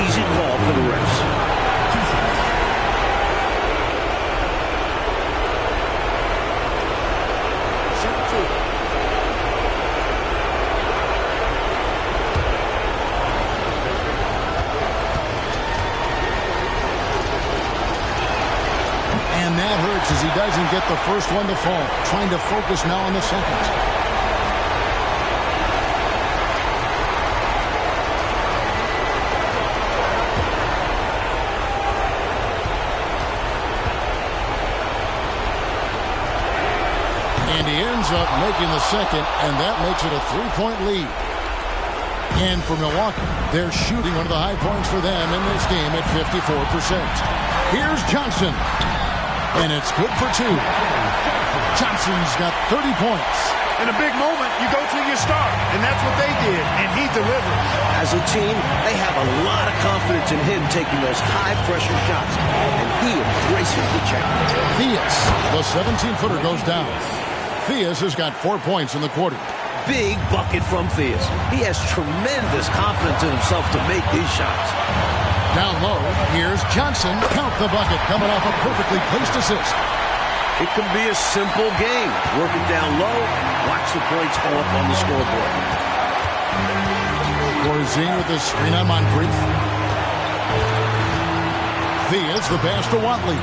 Easy call for the refs. And that hurts as he doesn't get the first one to fall. Trying to focus now on the second. And he ends up making the second, and that makes it a 3-point lead. And for Milwaukee, they're shooting one of the high points for them in this game at 54%. Here's Johnson, and it's good for 2. Johnson's got 30 points. In a big moment, you go to your star, and that's what they did, and he delivers. As a team, they have a lot of confidence in him taking those high-pressure shots, and he embraces the challenge. Theus, the 17-footer, goes down. Theus has got 4 points in the quarter. Big bucket from Theus. He has tremendous confidence in himself to make these shots. Down low, here's Johnson. Count the bucket, coming off a perfectly placed assist. It can be a simple game. Working down low, watch the points go up on the scoreboard. Corzine with the screen on Moncrief. Theus, the pass to Watley.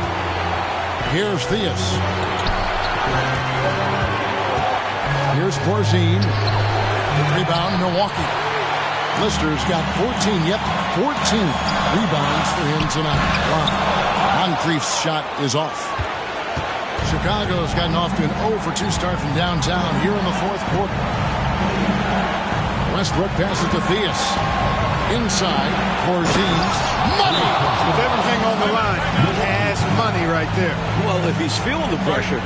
Here's Theus. Here's Corzine. Rebound, Milwaukee. Lister's got 14. Yep, 14 rebounds for him tonight. Wow. Moncrief's shot is off. Chicago's gotten off to an 0-for-2 start from downtown here in the fourth quarter. Westbrook passes to Theus. Inside, Corzine. Money! With everything on the line, cash money right there. Well, if he's feeling the pressure,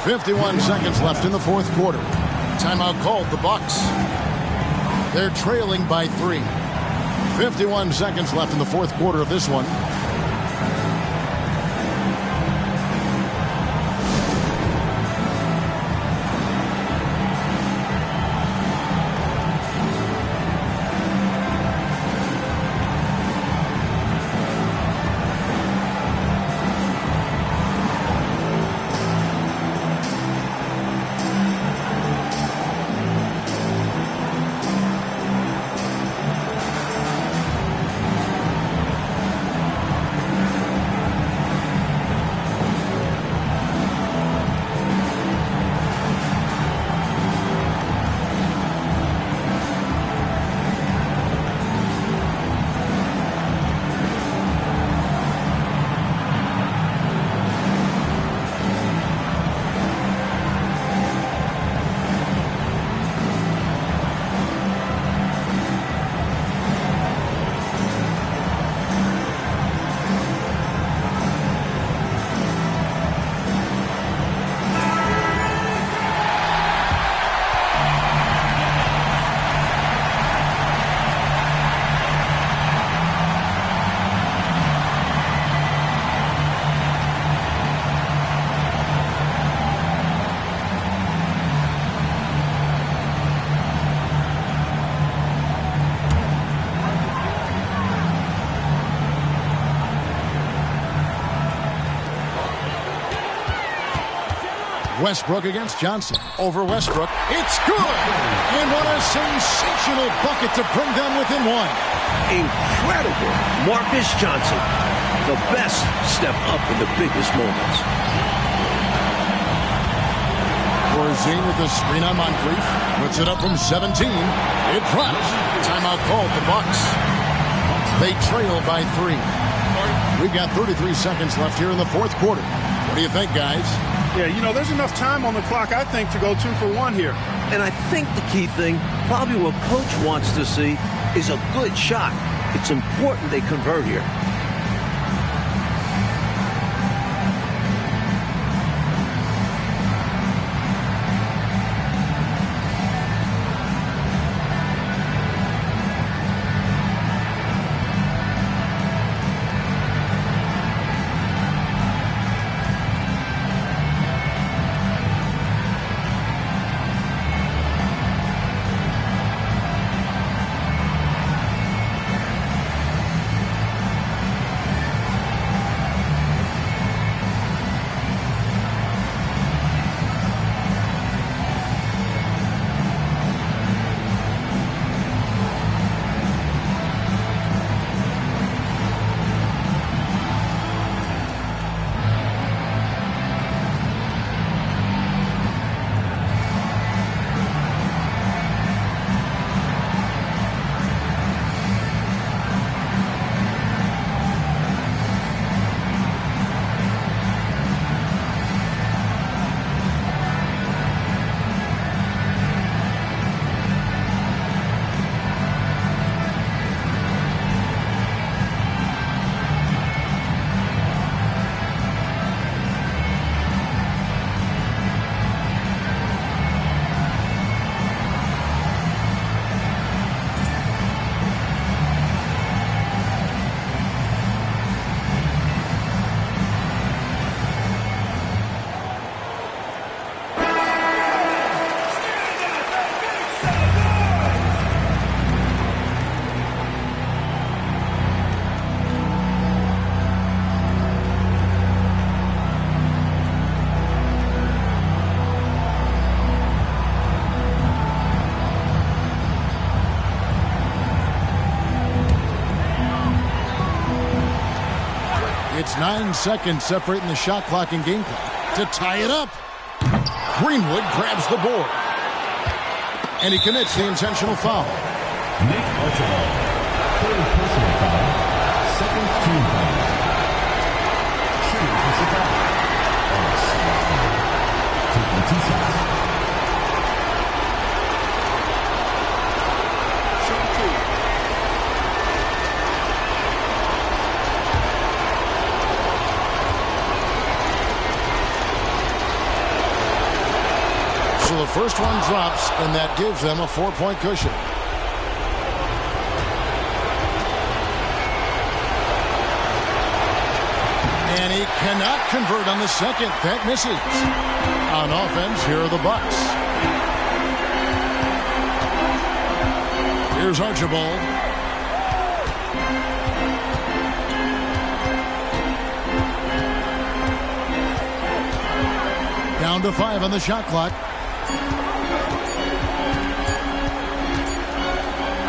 51 seconds left in the fourth quarter. Timeout called the Bucks. They're trailing by 3. 51 seconds left in the fourth quarter of this one. Westbrook against Johnson. Over Westbrook. It's good! And what a sensational bucket to bring them within one. Incredible. Marcus Johnson. The best step up in the biggest moments. Corzine with the screen on Moncrief. Puts it up from 17. It drops. Timeout called the Bucks. They trail by 3. We've got 33 seconds left here in the fourth quarter. What do you think, guys? Yeah, you know, there's enough time on the clock, I think, to go 2 for 1 here. And I think the key thing, probably what Coach wants to see, is a good shot. It's important they convert here. It's 9 seconds separating the shot clock and game clock to tie it up. Greenwood grabs the board. And he commits the intentional foul. Nick Archibald, third personal foul, second team foul. Shooting for Chicago. Taking 2 shots. So the first one drops, and that gives them a 4-point cushion. And he cannot convert on the second. That misses. On offense, here are the Bucks. Here's Archibald. Down to 5 on the shot clock.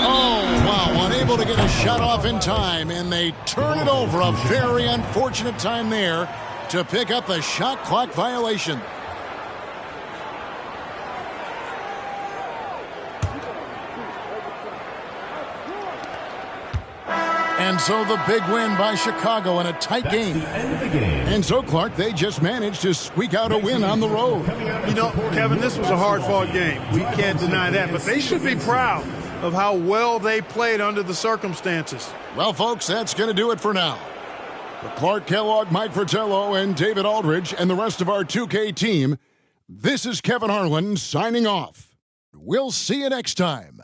Oh, wow. Unable to get a shot off in time, and they turn it over. A very unfortunate time there to pick up the shot clock violation. And so the big win by Chicago in a tight game. And so, Clark, they just managed to squeak out a win on the road. You know, Kevin, this was a hard-fought game. We can't deny that. But they should be proud of how well they played under the circumstances. Well, folks, that's going to do it for now. For Clark Kellogg, Mike Fratello, and David Aldridge, and the rest of our 2K team, this is Kevin Harlan signing off. We'll see you next time.